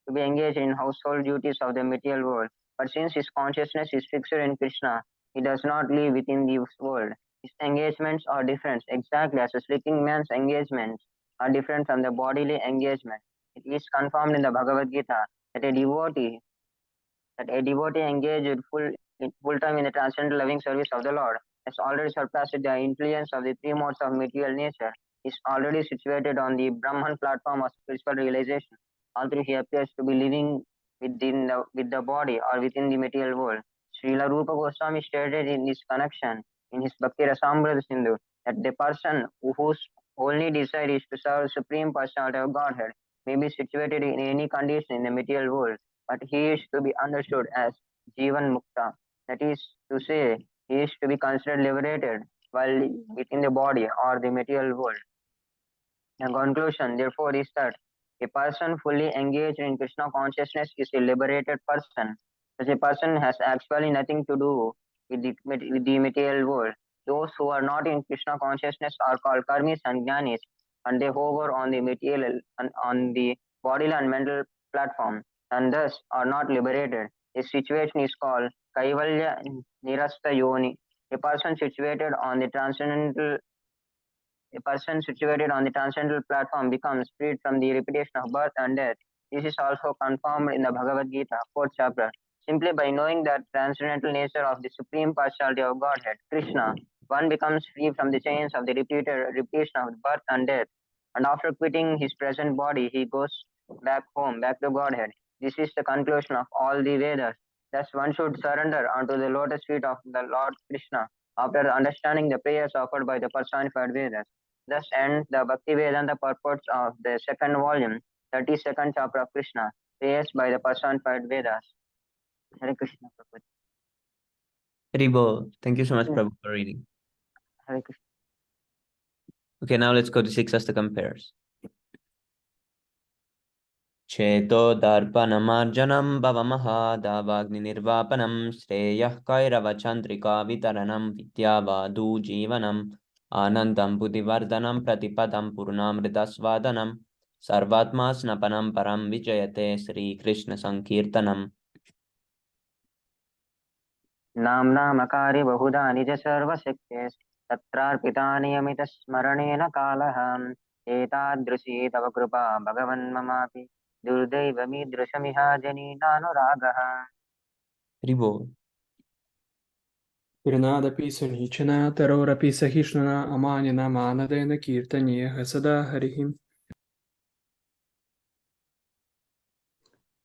to be engaged in household duties of the material world. But since his consciousness is fixed in Krishna, he does not live within this world. His engagements are different, exactly as a sleeping man's engagements are different from the bodily engagement. It is confirmed in the Bhagavad Gita that a devotee engaged full time in the transcendental loving service of the Lord has already surpassed the influence of the three modes of material nature, is already situated on the Brahman platform of spiritual realization, although he appears to be living with the body or within the material world. Srila Rupa Goswami stated in this connection in his Bhakti Rasamrita Sindhu that the person whose only desire is to serve Supreme Personality of Godhead may be situated in any condition in the material world, but he is to be understood as Jivan Mukta. That is to say, he is to be considered liberated while within the body or the material world. The conclusion, therefore, is that a person fully engaged in Krishna consciousness is a liberated person. Such a person has actually nothing to do with the material world. Those who are not in Krishna consciousness are called karmis and jnanis, and they hover on the material and on the bodily and mental platform, and thus are not liberated. This situation is called kaivalya nirasta yoni. A person situated on the transcendental A person situated on the transcendental platform becomes freed from the repetition of birth and death. This is also confirmed in the Bhagavad Gita, 4th chapter. Simply by knowing the transcendental nature of the Supreme Personality of Godhead, Krishna, one becomes free from the chains of the repetition of birth and death. And after quitting his present body, he goes back home, back to Godhead. This is the conclusion of all the Vedas. Thus, one should surrender unto the lotus feet of the Lord Krishna after understanding the prayers offered by the personified Vedas. Thus ends the Bhakti Vedanta purports of the second volume, 32nd chapter of Krishna, prayers by the personified Vedas. Hare Krishna, Prabhupada. Haribol. Thank you so much, Yeah. Prabhu, for reading. Hare Krishna. Okay, now let's go to 6 Astakam pairs. Cheto darpanamarjanam bhavamaha davagni nirvapanam shreyah kairavachandrika vitaranam vidyavadu jivanam Anandam buddhivardhanam pratipadam purnamritasvadanam sarvatma snapanam param vijayate Sri Krishna Sankirtanam. नाम्नामकारि बहुधा निज सर्वशक्ते तत्रार्पिता नियमितस्मरणेन कालः एतादृशी तव कृपा भगवन् ममापि दुर्दैवमीदृशमिह जनीनानुरागः. Haribo. Purnadapi sunichana tarorapi sahishnana amanina manadena kirtaniya hasada harihim.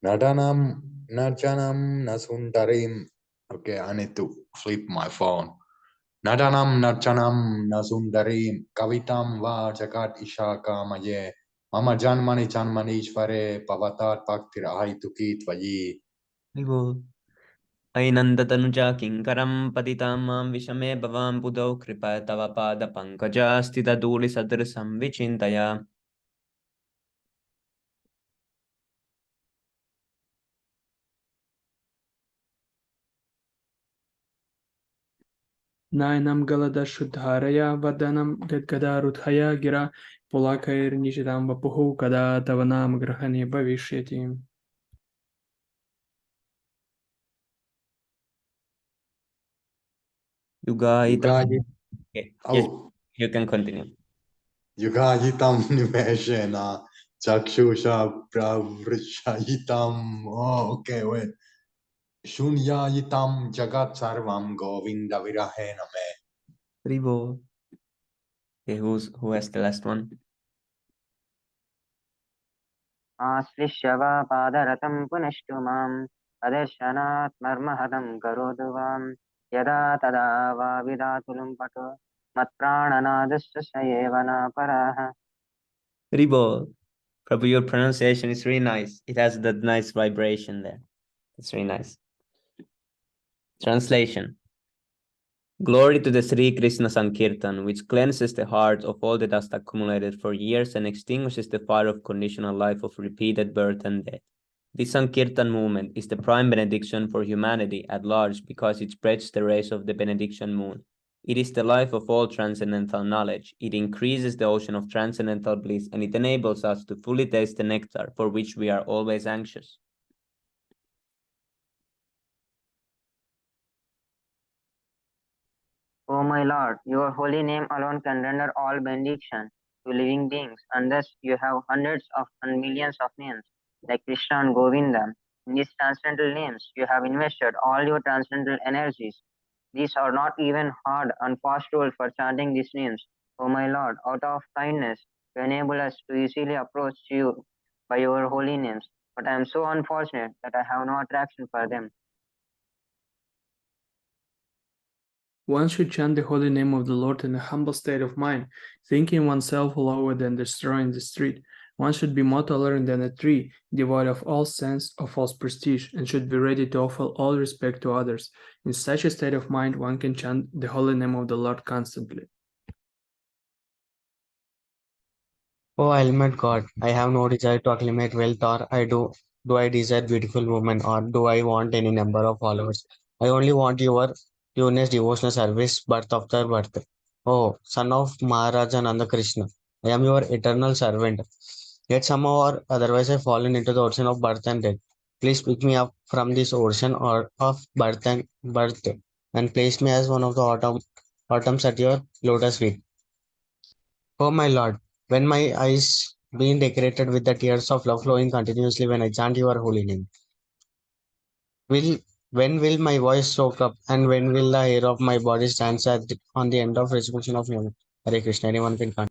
Nadanam, Najanam, Nasundarim. Okay, I need to flip my phone. Nadanam, Najanam, Nasundarim. Kavitam va jagat ishaka maye. Mama janmani janmani ishvare pavatat bhaktir ahituki tvayi. Haribo. Ainandatanuja kinkaram patitam mam vishame bhavam budau kripa tava pada pankaja stita duli sadrisam vichintaya. Nainam galada shuddharaya vadanam gadgadarudhaya gira pulakair nishidam vapuhu kada tavanam grahani bhavishyati. Yugaitam. Yugayi. Okay. Yes, Oh, you can continue. Yugayitam nimeshena. Chakshusha pravrishayitam. Oh, okay, wait. Shunyayitam jagat sarvam govinda virahena me. Haribo. Okay, who has the last one? आश्लिष्य वा पादरतं पुनष्टु माम् अदर्शनात् मर्महतं करोतु वाम् यदा तदा वा विधातुलुं पटु मत्प्राणनादस्य स एव न पराः. Haribo. Prabhu, your pronunciation is really nice. It has that nice vibration there. It's really nice. Translation. Glory to the Sri Krishna Sankirtan, which cleanses the heart of all the dust accumulated for years and extinguishes the fire of conditional life of repeated birth and death. This Sankirtan movement is the prime benediction for humanity at large because it spreads the rays of the benediction moon. It is the life of all transcendental knowledge. It increases the ocean of transcendental bliss, and it enables us to fully taste the nectar for which we are always anxious. O my Lord, your holy name alone can render all benediction to living beings, and thus you have hundreds of and millions of names like Krishna and Govinda. In these transcendental names, you have invested all your transcendental energies. These are not even hard and fast rules for chanting these names. O my Lord, out of kindness, you enable us to easily approach you by your holy names. But I am so unfortunate that I have no attraction for them. One should chant the holy name of the Lord in a humble state of mind, thinking oneself lower than the straw in the street. One should be more tolerant than a tree, devoid of all sense of false prestige, and should be ready to offer all respect to others. In such a state of mind, one can chant the holy name of the Lord constantly. Oh, ultimate God, I have no desire to accumulate wealth, or do I desire beautiful women, or do I want any number of followers? I only want your pureness, devotional service, birth after birth. Oh, son of Maharaja Nanda Krishna, I am your eternal servant. Yet somehow or otherwise I have fallen into the ocean of birth and death. Please pick me up from this ocean or of birth and place me as one of the autumns at your lotus feet. Oh my Lord, when my eyes being decorated with the tears of love flowing continuously when I chant your holy name, will when will my voice soak up and when will the hair of my body stand on the end of resurrection of heaven? Hare Krishna, anyone can continue.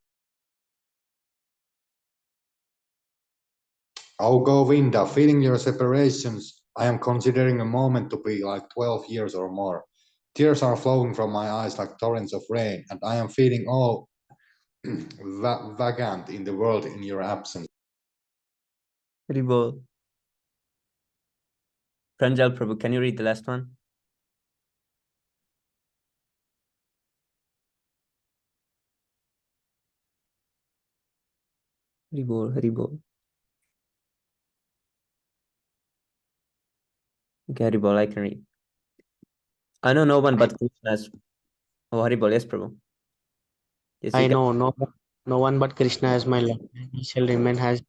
Oh, Govinda, feeling your separations, I am considering a moment to be like 12 years or more. Tears are flowing from my eyes like torrents of rain, and I am feeling all vacant in the world in your absence. Haribo. Pranjal Prabhu, can you read the last one? Haribo, Haribo. Okay, Haribo, I can read. I know no one but Krishna's. Oh, Haribo, yes, Prabhu. I know no one but Krishna as my Lord, and he shall remain as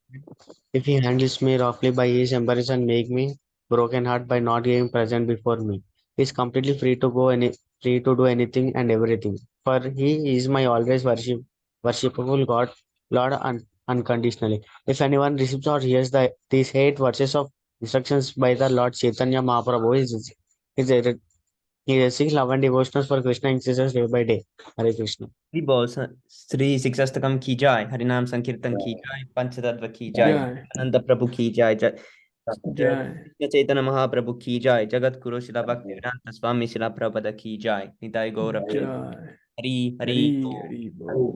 if he handles me roughly by his embrace and make me broken heart by not giving present before me. He is completely free to do anything and everything. For he is my always worshipable God, Lord unconditionally. If anyone receives or hears these 8 verses of instructions by the Lord Chaitanya Mahaprabhu, is he love and devotions for Krishna increases day by day. Hare Krishna. Shri शिक्षाष्टकम की जाय, हरिनाम संकीर्तन की जाय, पंचतत्व की जाय, Jai. आनंद प्रभु की जाय, Jai. कृष्ण चैतन्य महाप्रभु की जाय, जगत गुरु शिला भक्ति वेदांत स्वामी शिला प्रभुपाद की जाय, निताय गौर Jai. Hari Hari Hari, Hari, Bol.